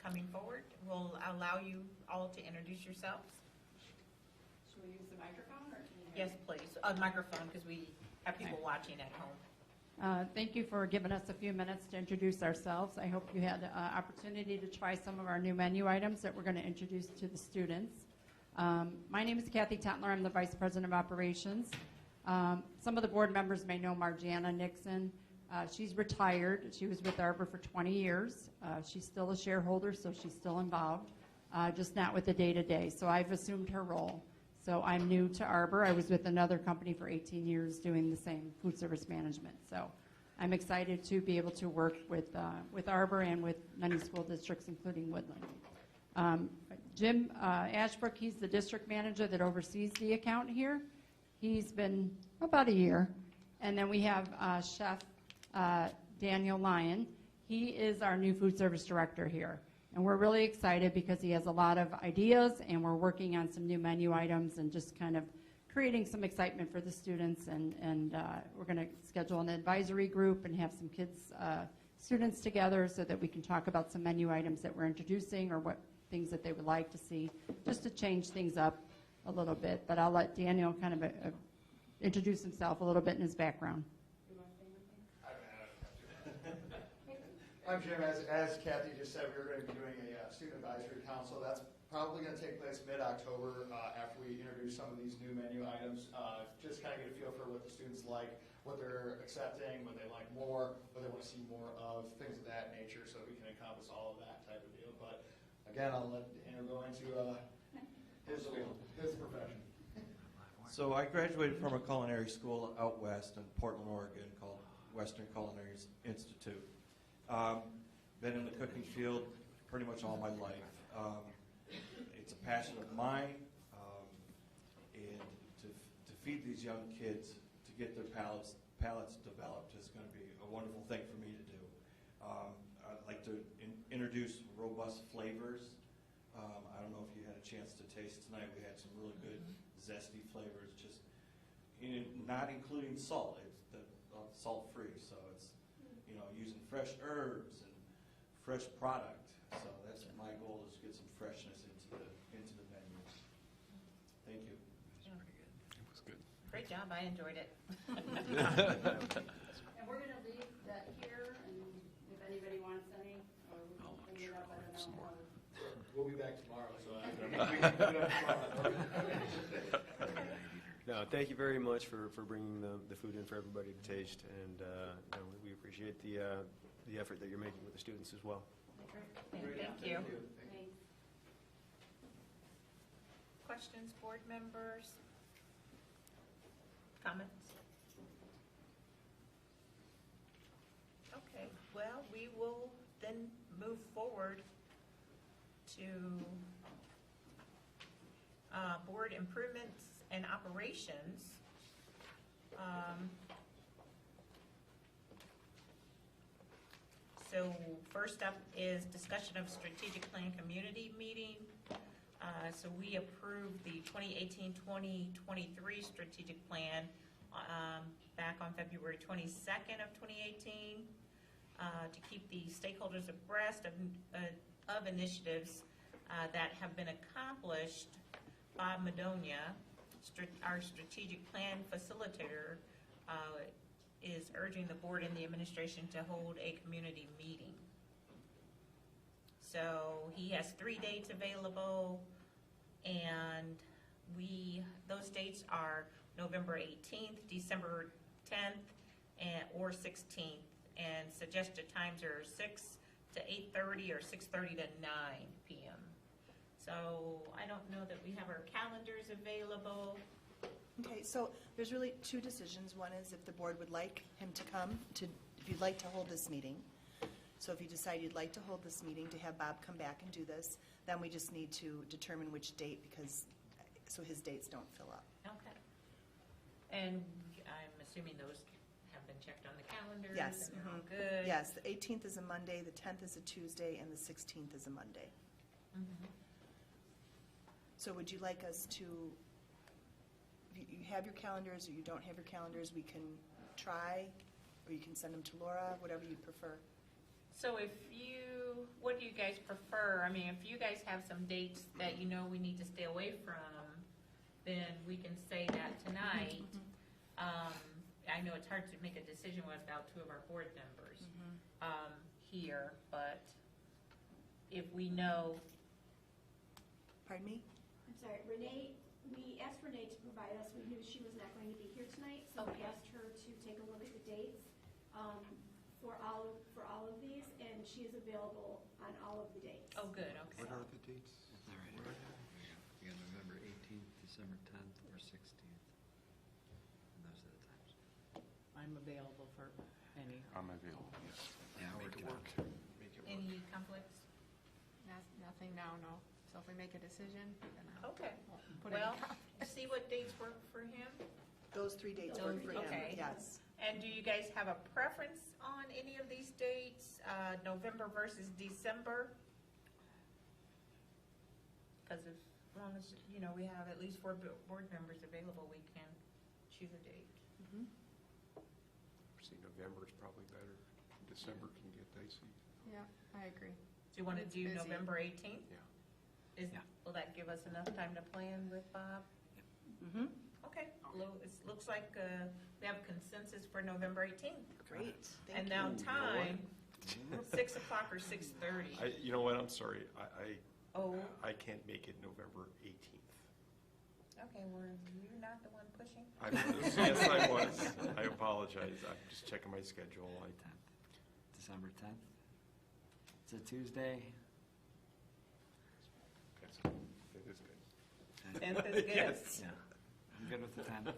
Coming forward, we'll allow you all to introduce yourselves. Should we use the microphone or can you Yes, please. Microphone, because we have people watching at home. Thank you for giving us a few minutes to introduce ourselves. I hope you had an opportunity to try some of our new menu items that we're going to introduce to the students. My name is Kathy Tetler. I'm the Vice President of Operations. Some of the board members may know Marjana Nixon. She's retired. She was with Arbor for 20 years. She's still a shareholder, so she's still involved, just not with the day-to-day. So I've assumed her role. So I'm new to Arbor. I was with another company for 18 years doing the same food service management. So I'm excited to be able to work with Arbor and with many school districts, including Woodland. Jim Ashbrook, he's the district manager that oversees the account here. He's been about a year. And then we have Chef Daniel Lyon. He is our new food service director here. And we're really excited because he has a lot of ideas, and we're working on some new menu items and just kind of creating some excitement for the students. And we're going to schedule an advisory group and have some students together so that we can talk about some menu items that we're introducing or what things that they would like to see, just to change things up a little bit. But I'll let Daniel kind of introduce himself a little bit in his background. I'm Jim. As Kathy just said, we're going to be doing a student advisory council. That's probably going to take place mid-October after we introduce some of these new menu items. Just kind of get a feel for what the students like, what they're accepting, what they like more, what they want to see more of, things of that nature, so we can encompass all of that type of deal. But again, I'll let Daniel go into his profession. So I graduated from a culinary school out west in Portland, Oregon called Western Culinary Institute. Been in the cooking field pretty much all my life. It's a passion of mine, and to feed these young kids, to get their palates developed is going to be a wonderful thing for me to do. I'd like to introduce robust flavors. I don't know if you had a chance to taste tonight. We had some really good zesty flavors, just not including salt. It's salt-free, so it's using fresh herbs and fresh product. So that's my goal, is to get some freshness into the menu. Thank you. It was good. Great job. I enjoyed it. And we're going to leave that here, and if anybody wants any, or we can clean it up, I don't know. We'll be back tomorrow. No, thank you very much for bringing the food in for everybody to taste, and we appreciate the effort that you're making with the students as well. Thank you. Questions, board members? Comments? Okay, well, we will then move forward to board improvements and operations. So first up is discussion of strategic plan community meeting. So we approved the 2018-2023 strategic plan back on February 22nd of 2018 to keep the stakeholders abreast of initiatives that have been accomplished. Bob Madonia, our strategic plan facilitator, is urging the board and the administration to hold a community meeting. So he has 3 dates available, and those dates are November 18th, December 10th, or 16th, and suggested times are 6 to 8:30 or 6:30 to 9 p.m. So I don't know that we have our calendars available. Okay, so there's really two decisions. One is if the board would like him to come, if you'd like to hold this meeting. So if you decide you'd like to hold this meeting, to have Bob come back and do this, then we just need to determine which date, so his dates don't fill up. Okay. And I'm assuming those have been checked on the calendars? Yes. And they're all good? Yes, the 18th is a Monday, the 10th is a Tuesday, and the 16th is a Monday. Mm-hmm. So would you like us to if you have your calendars or you don't have your calendars, we can try, or you can send them to Laura, whatever you prefer. So what do you guys prefer? I mean, if you guys have some dates that you know we need to stay away from, then we can say that tonight. I know it's hard to make a decision without two of our board members here, but if we know. Pardon me? I'm sorry, Renee, we asked Renee to provide us, we knew she was not going to be here tonight, so we asked her to take a look at the dates for all of these, and she is available on all of the dates. Oh, good, okay. What are the dates? All right. We got November 18th, December 10th, or 16th. And those are the times. I'm available for any. I'm available, yes. Yeah, Make it work. Make it work. Any conflicts? Nothing now, no. So if we make a decision, then I'll Okay. put it in Well, copy. see what dates work for him. Those 3 dates work for him, Okay. yes. And do you guys have a preference on any of these dates, November versus December? Because as long as, we have at least 4 board members available, we can choose a date. See, November is probably better. December can get dicey. Yeah, I agree. Do you want to It's do busy. November 18th? Yeah. Will that give us enough time to plan with Bob? Mm-hmm. Okay, it looks like we have consensus for November 18th. Great, thank And you. now You know what? time, 6 o'clock or 6:30. You know what, I'm sorry, Oh, I can't make it November 18th. okay, you're not the one pushing? I was, yes, I was. I apologize, I'm just checking my schedule. 10th. December 10th. It's a Tuesday. That's good. That is good. 10th is good? Yes. Yeah. I'm good with the 10th.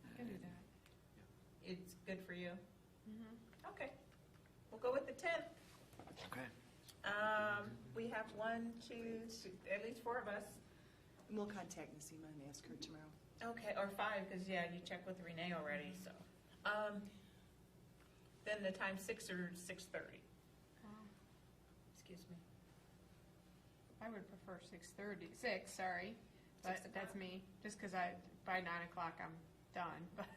I can do that. It's good for you? Okay, we'll go with the 10th. Okay. We have 1, 2, at least 4 of us. And we'll contact Nasima and ask her tomorrow. Okay, or 5, because, you checked with Renee already, so. Then the time 6 or 6:30. Excuse me. I would prefer 6:30, 6, sorry, but 6 that's o'clock. me, just because by 9 o'clock I'm done, but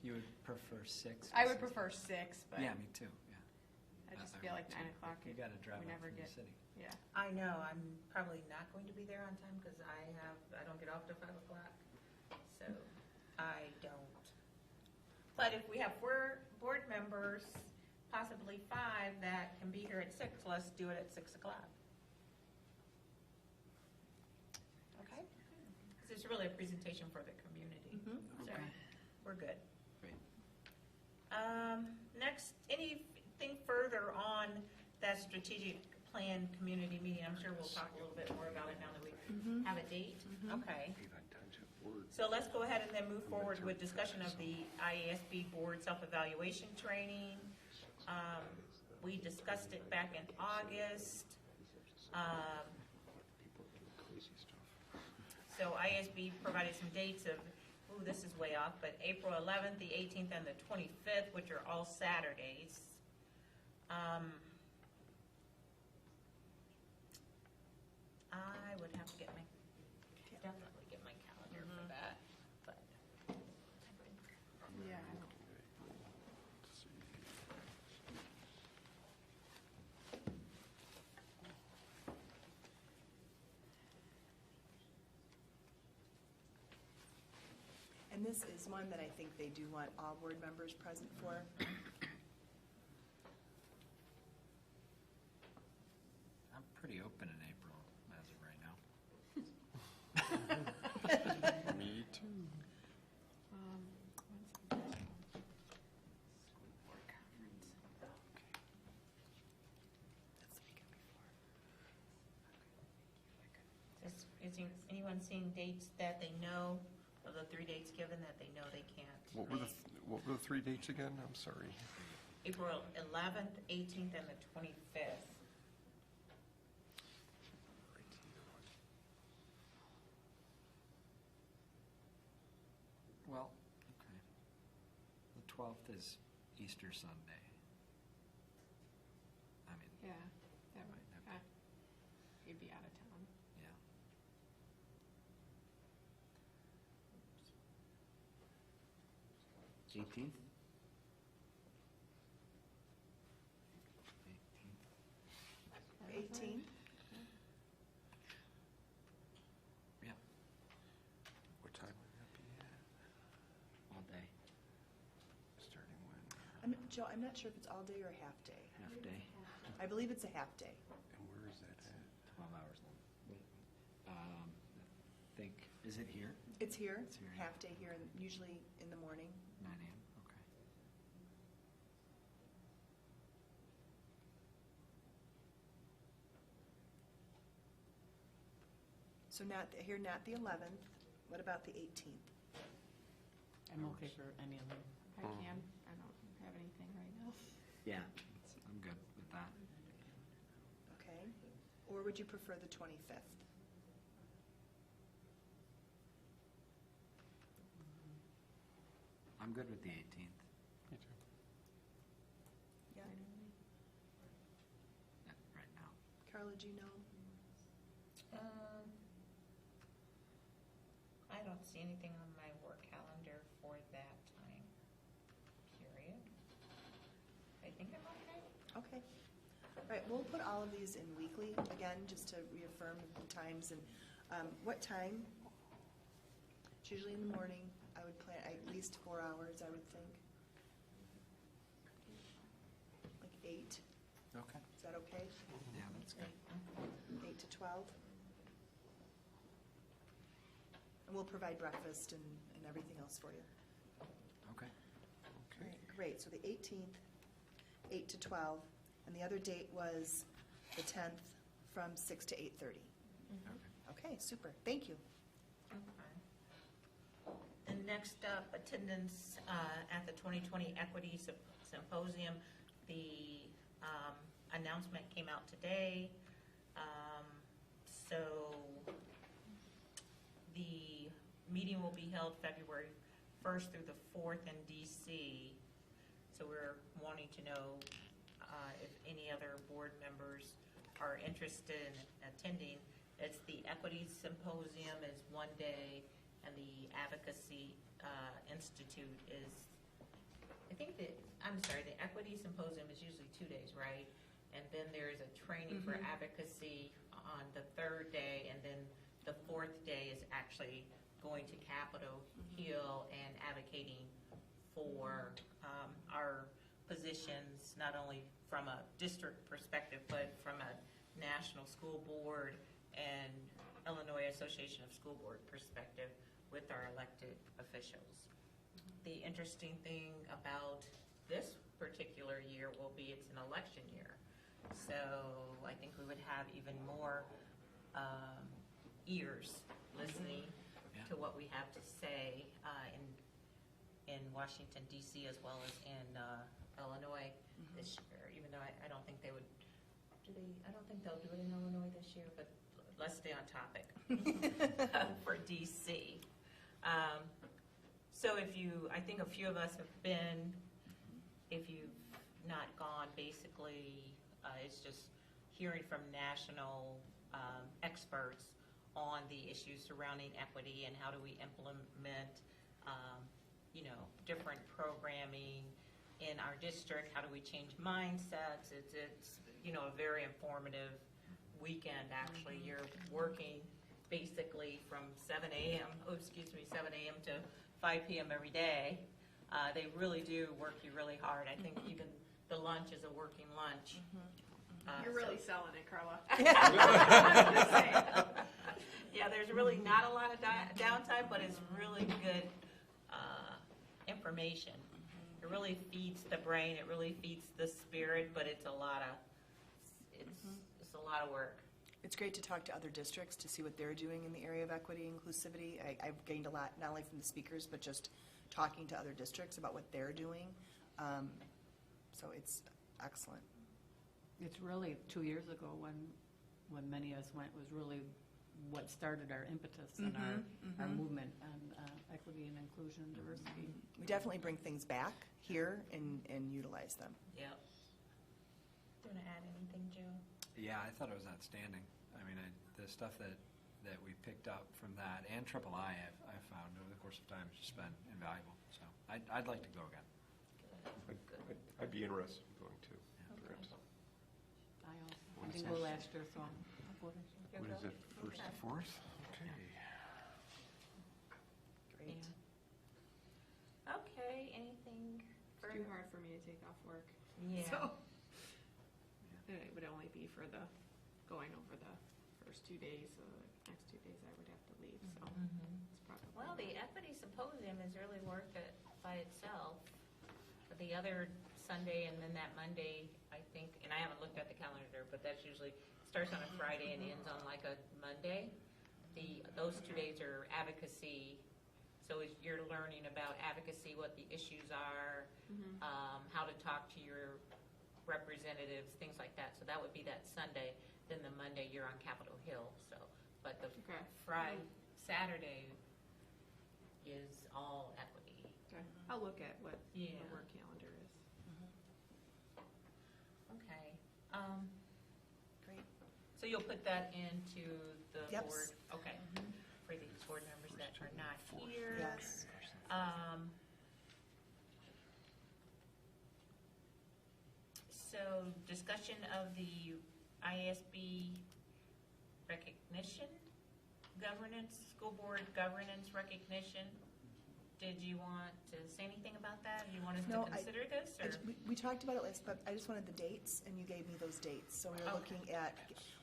You would prefer 6? I would prefer 6, but Yeah, me too, yeah. I just I feel would like too. 9 o'clock, You got to drive we up never from the get, city. yeah. I know, I'm probably not going to be there on time because I don't get off till 5 o'clock, so I don't. But if we have 4 board members, possibly 5 that can be here at 6, let's do it at 6 o'clock. Okay? Because it's really a presentation for the community, so Okay. we're good. Great. Next, anything further on that strategic plan community meeting? I'm sure we'll talk a little bit more about it now that we have a date. Okay. So let's go ahead and then move forward with discussion of the IASB board self-evaluation training. We discussed it back in August. So IASB provided some dates of, this is way off, but April 11th, the 18th, and the 25th, which are all Saturdays. I would have to definitely get my calendar for that, but. Yeah. And this is one that I think they do want all board members present for. I'm pretty open in April as of right now. Me too. Is anyone seeing dates that they know, of the 3 dates given that they know they can't? What were the 3 dates again? I'm sorry. April 11th, 18th, and the 25th. Well, okay. The 12th is Easter Sunday. I mean, Yeah, that might have to, you'd be out of town. yeah. 18th? 18? Yeah, What time would that be at? all day, Starting when? Joe, I'm not sure if it's all day or half day. half day, I believe it's a half day. And where is that at? 12 hours long. I think, is it here? It's here, It's here. half day here, and usually in the morning. 9 a.m., okay. So not, here, not the 11th. What about the 18th? I'm okay for any of them. I can. I don't have anything right now. Yeah, I'm good with that. Okay. Or would you prefer the 25th? I'm good with the 18th. Me too. Yeah. Yeah, right now. Carla, do you know? I don't see anything on my work calendar for that time period. I think I'm okay. Okay. All right, we'll put all of these in weekly, again, just to reaffirm the times. And what time? It's usually in the morning. I would plan at least 4 hours, I would think. Like 8. Okay. Is that okay? Yeah, that's good. 8 to 12? And we'll provide breakfast and everything else for you. Okay. All right, great. So the 18th, 8 to 12, and the other date was the 10th from 6 to 8:30. Okay, super. Thank you. Okay. And next up, attendance at the 2020 Equity Symposium. The announcement came out today. So the meeting will be held February 1st through the 4th in DC. So we're wanting to know if any other board members are interested in attending. It's the Equity Symposium is one day, and the Advocacy Institute is, the Equity Symposium is usually 2 days, right? And then there is a training for advocacy on the 3rd day, and then the 4th day is actually going to Capitol Hill and advocating for our positions, not only from a district perspective, but from a national school board and Illinois Association of School Board perspective with our elected officials. The interesting thing about this particular year will be it's an election year. So I think we would have even more ears listening to what we have to say in Washington, D.C. as well as in Illinois this year, even though I don't think they would, I don't think they'll do it in Illinois this year, but let's stay on topic for D.C. So I think a few of us have been, if you've not gone, basically, it's just hearing from national experts on the issues surrounding equity and how do we implement, different programming in our district. How do we change mindsets? It's a very informative weekend, actually. You're working basically from 7 a.m. to 5 p.m. every day. They really do work you really hard. I think even the lunch is a working lunch. You're really selling it, Carla. I'm just saying. Yeah, there's really not a lot of downtime, but it's really good information. It really feeds the brain. It really feeds the spirit, but it's a lot of work. It's great to talk to other districts to see what they're doing in the area of equity and inclusivity. I've gained a lot, not only from the speakers, but just talking to other districts about what they're doing. So it's excellent. It's really 2 years ago when many of us went, was really what started our impetus and our movement on equity and inclusion and diversity. We definitely bring things back here and utilize them. Yep. Do you want to add anything, Joe? Yeah, I thought it was outstanding. I mean, the stuff that that we picked up from that, and Triple I, I've found over the course of time, has just been invaluable. So I'd like to go again. I'd be interested in going too. perhaps. I didn't go last year, so I'm voting. What is it, first to fourth? Okay. Great. Okay, anything It's further? too hard for me to take off work. Yeah. So, and it would only be for the, going over the first 2 days, so the next 2 days I would have to leave, so it's probably. Well, the equity symposium is really worth it by itself. But the other Sunday and then that Monday, I think, and I haven't looked at the calendar, but that's usually, starts on a Friday and ends on like a Monday. Those 2 days are advocacy, so you're learning about advocacy, what the issues are, how to talk to your representatives, things like that. So that would be that Sunday. Then the Monday, you're on Capitol Hill, so, but the Friday, Saturday is all equity. Okay. I'll look at what the Yeah. work calendar is. Okay. Great. So you'll put that into the Yep. board, okay, for the board members that are not here. Yes. So discussion of the ISB recognition, governance, school board governance recognition. Did you want to say anything about that? Do you want us No, to consider this, or? We talked about it last, but I just wanted the dates, and you gave me those dates. So we were looking at,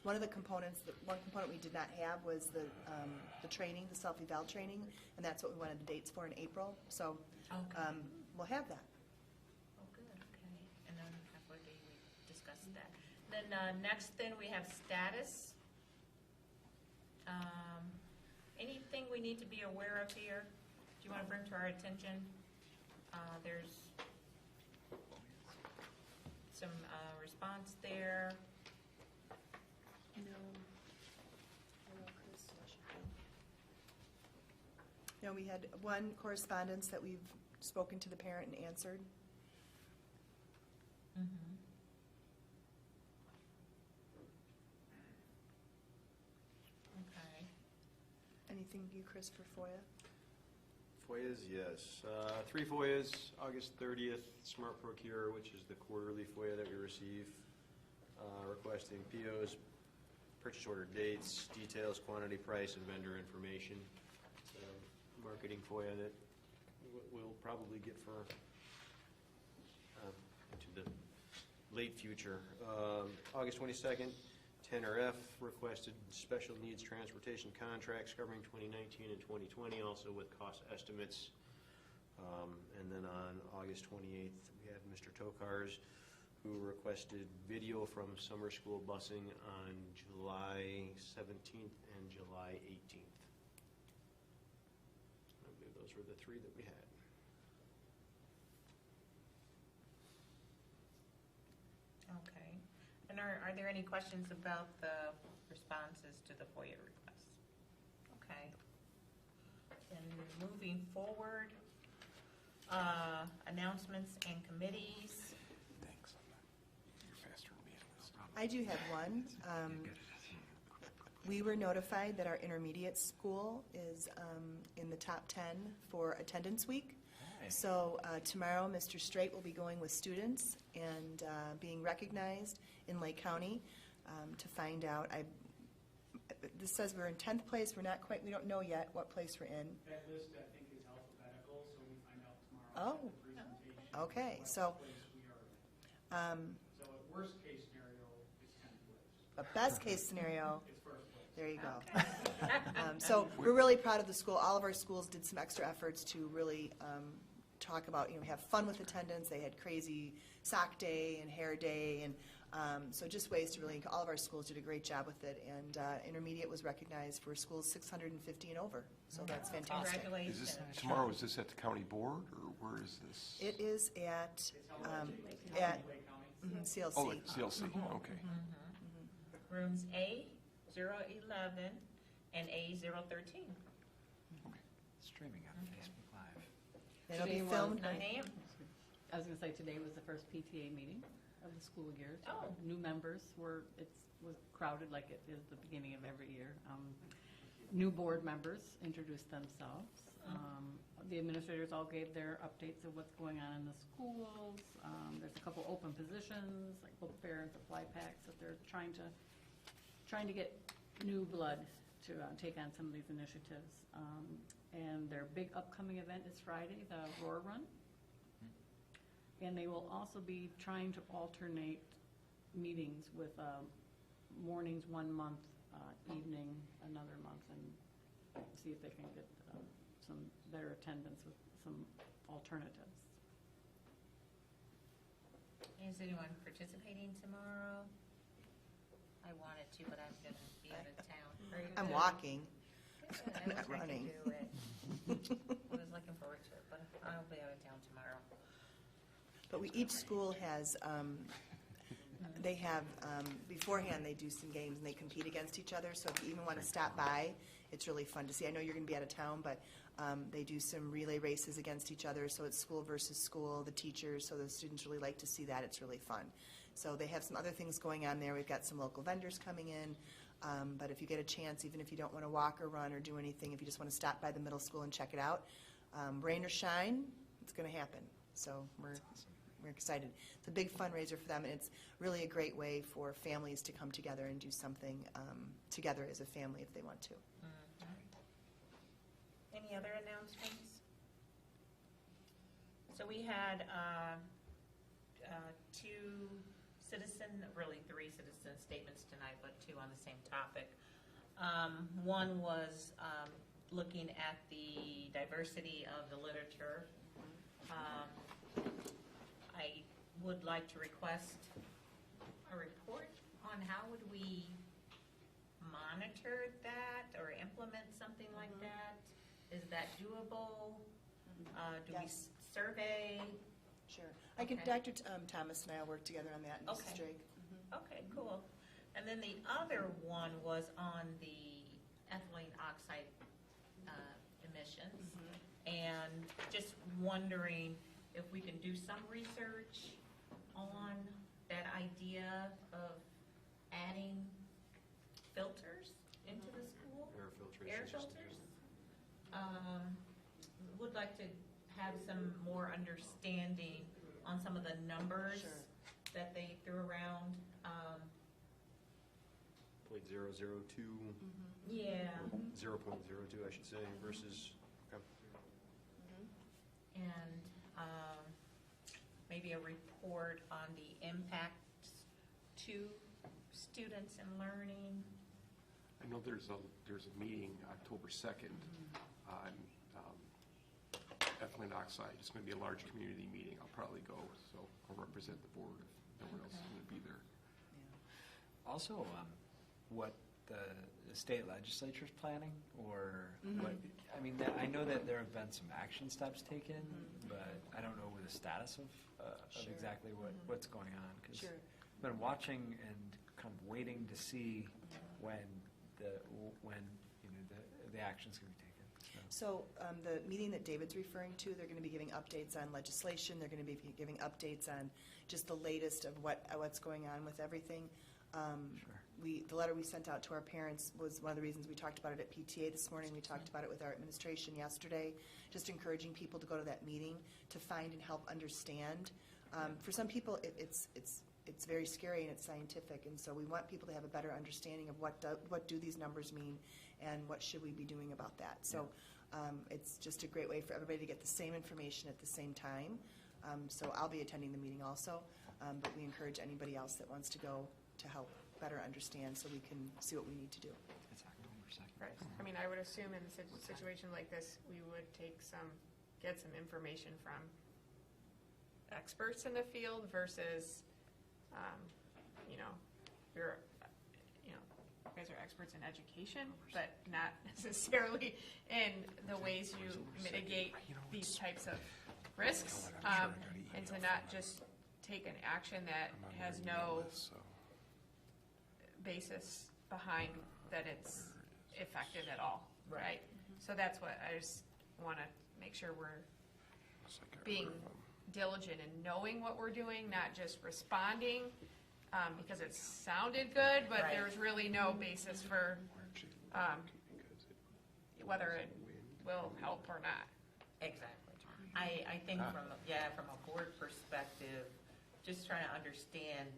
one of the components, one component we did not have was the training, the self-eval training, and that's what we wanted the dates for in April. So we'll have that. Oh, good, okay. And then halfway we discussed that. Then next, then we have status. Anything we need to be aware of here? Do you want to bring to our attention? There's some response there. No, we had one correspondence that we've spoken to the parent and answered. Okay. Anything you, Chris, for FOIA? FOIAs, yes. 3 FOIAs, August 30th, Smart Procure, which is the quarterly FOIA that we receive, requesting POs, purchase order dates, details, quantity, price, and vendor information. It's a marketing FOIA that we'll probably get for into the late future. August 22nd, 10RF requested special needs transportation contracts covering 2019 and 2020, also with cost estimates. And then on August 28th, we had Mr. Tokars, who requested video from summer school busing on July 17th and July 18th. I believe those were the 3 that we had. Okay. And are there any questions about the responses to the FOIA requests? Okay. Then moving forward, announcements and committees. Thanks. You're faster than me on this. I do have one. We were notified that our intermediate school is in the top 10 for attendance week. So tomorrow, Mr. Straight will be going with students and being recognized in Lake County to find out. This says we're in 10th place. We're not quite, we don't know yet what place we're in. That list, I think, is alphabetical, so we find out tomorrow Oh, at the presentation. okay. what So, place we are in. So at worst case scenario, it's 10th place. a best case scenario, It's first place. there you go. So we're really proud of the school. All of our schools did some extra efforts to really talk about, have fun with attendance. They had crazy sock day and hair day, and so just ways to really, all of our schools did a great job with it. And intermediate was recognized for schools 650 and over. So that's fantastic. Congratulations. Is this, tomorrow, is this at the county board, or where is this? It is at CLC. Oh, at CLC, okay. Rooms A011 and A013. Streaming on Facebook Live. It'll be Today was filmed. 9 a.m. I was going to say, today was the first PTA meeting of the school year. So Oh. new members was crowded like it is the beginning of every year. new board members introduce themselves. The administrators all gave their updates of what's going on in the schools. There's a couple open positions, like book fair and supply packs, that they're trying to get new blood to take on some of these initiatives. And their big upcoming event is Friday, the Roar Run. And they will also be trying to alternate meetings with mornings 1 month, evening another month, and see if they can get some better attendance with some alternatives. Is anyone participating tomorrow? I wanted to, but I'm going to be out of town. I'm walking. Good. I'm I not wish I could running. do it. I was looking forward to it, but I'll be out of town tomorrow. But each school has, they have, beforehand, they do some games and they compete against each other. So if you even want to stop by, it's really fun to see. I know you're going to be out of town, but they do some relay races against each other. So it's school versus school, the teachers. So the students really like to see that. It's really fun. So they have some other things going on there. We've got some local vendors coming in. But if you get a chance, even if you don't want to walk or run or do anything, if you just want to stop by the middle school and check it out, rain or shine, it's going to happen. So we're excited. It's a big fundraiser for them, and it's really a great way for families to come together and do something together as a family if they want to. Any other announcements? So we had three citizen statements tonight, but two on the same topic. One was looking at the diversity of the literature. I would like to request a report on how would we monitor that or implement something like that. Is that doable? Do we survey? Sure. I can, Dr. Thomas and I will work together on that, and Mrs. Okay. Drake. Okay, cool. And then the other one was on the ethylene oxide emissions. And just wondering if we can do some research on that idea of adding filters into the school? Air filtration Air systems. filters? Would like to have some more understanding on some of the numbers that they threw around. 0.002. Yeah. 0.02, I should say, versus. Okay. And maybe a report on the impacts to students and learning. I know there's a meeting October 2nd on ethylene oxide. It's going to be a large community meeting. I'll probably go, so I'll represent the board if no one else is going to be there. Also, what the state legislature's planning, or what, I mean, I know that there have been some action steps taken, but I don't know the status of exactly what's going on. Because I've been watching and kind of waiting to see when the action's going to be taken. So the meeting that David's referring to, they're going to be giving updates on legislation. They're going to be giving updates on just the latest of what's going on with everything. The letter we sent out to our parents was one of the reasons we talked about it at PTA this morning. We talked about it with our administration yesterday, just encouraging people to go to that meeting to find and help understand. For some people, it's very scary and it's scientific, and so we want people to have a better understanding of what do these numbers mean and what should we be doing about that. So it's just a great way for everybody to get the same information at the same time. So I'll be attending the meeting also, but we encourage anybody else that wants to go to help better understand so we can see what we need to do. Right. I mean, I would assume in a situation like this, we would get some information from experts in the field versus, you guys are experts in education, but not necessarily in the ways you mitigate these types of risks, and to not just take an action that has no basis behind that it's effective at all, right? So that's what I just want to make sure we're being diligent in knowing what we're doing, not just responding because it sounded good, but there's really no basis for whether it will help or not. Exactly. I think from a board perspective, just trying to understand,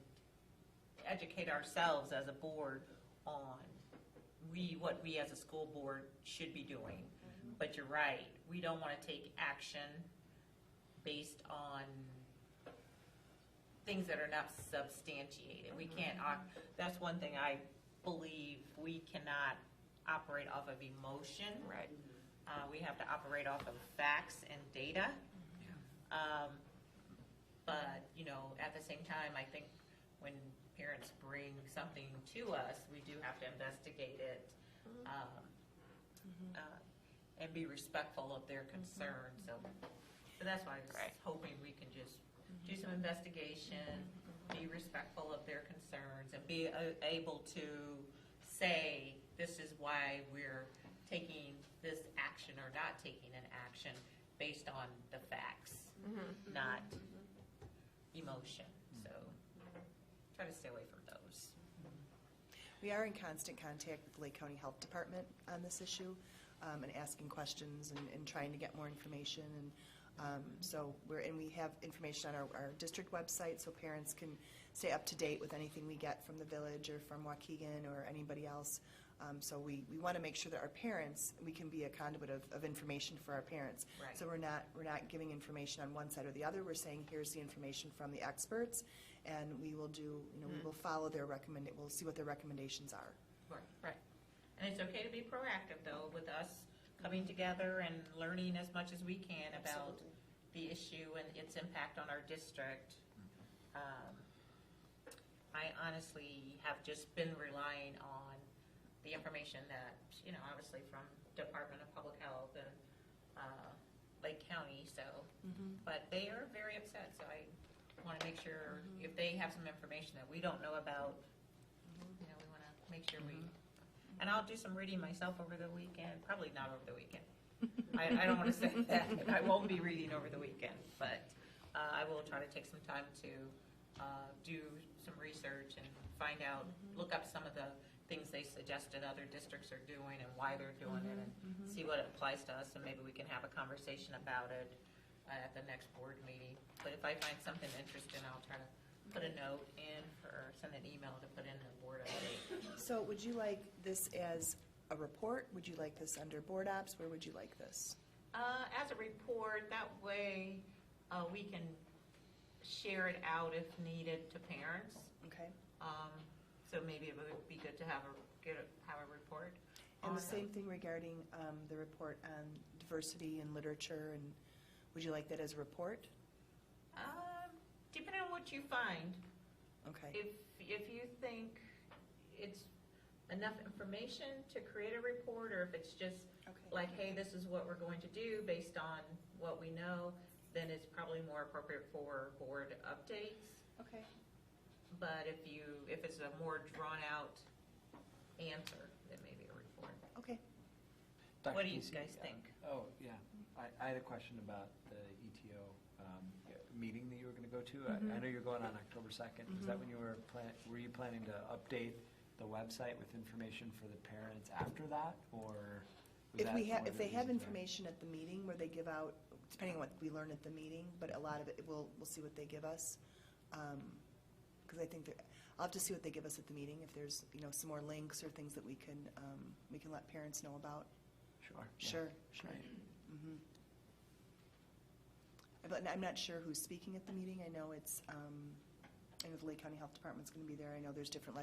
educate ourselves as a board on what we as a school board should be doing. But you're right, we don't want to take action based on things that are not substantiated. We can't, that's one thing I believe, we cannot operate off of emotion. Right. We have to operate off of facts and data. But, at the same time, I think when parents bring something to us, we do have to investigate it and be respectful of their concerns. So that's why I was hoping we can just do some investigation, be respectful of their concerns, and be able to say, this is why we're taking this action or not taking an action based on the facts, not emotion. So try to stay away from those. We are in constant contact with the Lake County Health Department on this issue, and asking questions and trying to get more information. And so we have information on our district website, so parents can stay up to date with anything we get from the village or from Waukegan or anybody else. So we want to make sure that our parents, we can be a conduit of information for our parents. Right. So we're not giving information on one side or the other. We're saying, here's the information from the experts, and we will do, we will follow their we'll see what their recommendations are. Right. And it's okay to be proactive, though, with us coming together and learning as much as we can about the issue and its impact on our district. I honestly have just been relying on the information that, obviously from Department of Public Health and Lake County, so, but they are very upset, so I want to make sure if they have some information that we don't know about, we want to make sure we, and I'll do some reading myself over the weekend, probably not over the weekend. I don't want to say that, I won't be reading over the weekend, but I will try to take some time to do some research and find out, look up some of the things they suggested other districts are doing and why they're doing it, and see what it applies to us, and maybe we can have a conversation about it at the next board meeting. But if I find something interesting, I'll try to put a note in or send an email to put in the board update. So would you like this as a report? Would you like this under board ops? Where would you like this? As a report, that way we can share it out if needed to parents. Okay. So maybe it would be good to have a report. And the same thing regarding the report on diversity in literature, and would you like that as a report? Depending on what you find. Okay. If you think it's enough information to create a report, or if it's just like, hey, this is what we're going to do based on what we know, then it's probably more appropriate for board updates. Okay. But if it's a more drawn out answer, then maybe a report. Okay. What do you guys think? Oh, yeah. I had a question about the ETO meeting that you were going to go to. I know you're going on October 2nd. Is that when you were you planning to update the website with information for the parents after that, or was If they have information at the meeting where they give out, depending on what we learn at the meeting, but a lot of it we'll see what they give us, because I think I'll have to see what they give us at the meeting, if there's some more links or things that we can let parents know about. Sure. Mm-hmm. But I'm not sure who's speaking at the meeting. I know it's I know the Lake County Health Department's going to be there. I know there's different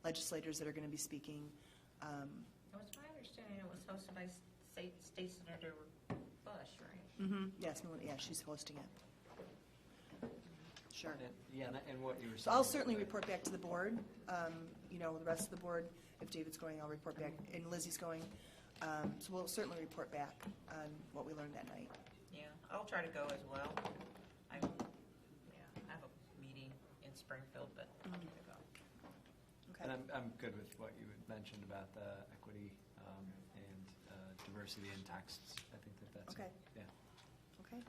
legislators that are going to be speaking. It was my understanding it was hosted by State Senator Bush, right? Yes, she's hosting it. Sure. And what you were saying. So I'll certainly report back to the board. The rest of the board, if David's going, I'll report back, and Lizzie's going. So we'll certainly report back on what we learned that night. Yeah, I'll try to go as well. I have a meeting in Springfield, but I'm going to go. Okay. And I'm good with what you had mentioned about the equity and diversity in texts. I think that's okay. Yeah. Okay.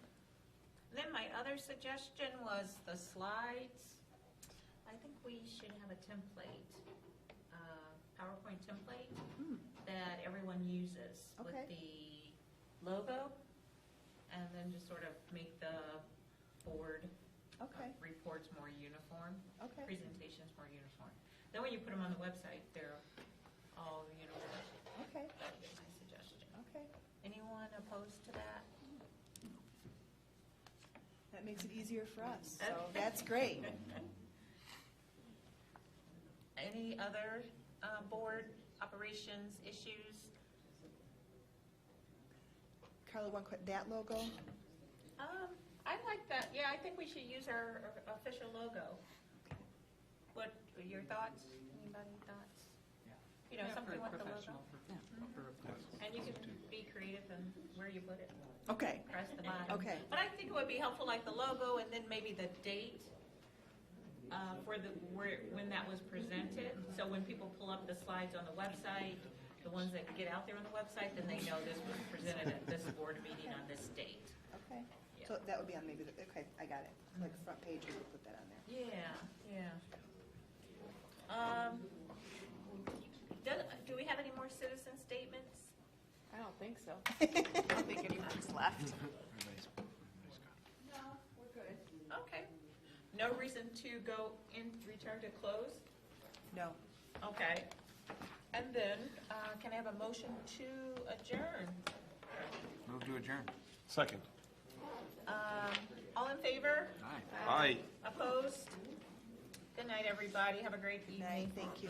Then my other suggestion was the slides. I think we should have a template, PowerPoint template that everyone uses with logo, and then just sort of make the board Okay. reports more uniform, Okay. presentations more uniform. Then when you put them on the website, they're all uniform. Okay. That'd be my suggestion. Okay. Anyone opposed to that? That makes it easier for us, so that's great. Any other board operations issues? Carla, one quick, that logo? I like that. Yeah, I think we should use our official logo. What are your thoughts? Anybody thoughts? You know, Yeah, something for with the logo. professional, And you can be creative in where you put it. Okay. Press the button. Okay. But I think it would be helpful, like the logo, and then maybe the date for when that was presented. So when people pull up the slides on the website, the ones that get out there on the website, then they know this was presented at this board meeting on this date. Okay. So that would be on maybe, okay, I got it. Like front page, we would put that on there. Yeah. Do we have any more citizen statements? I don't think so. I don't think anyone's left. No, we're good. Okay. No reason to go return to close? No. Okay. And then, can I have a motion to adjourn? Move to adjourn. Second. All in favor? Aye. Aye. Opposed? Good night, everybody. Have a great evening. Thank you.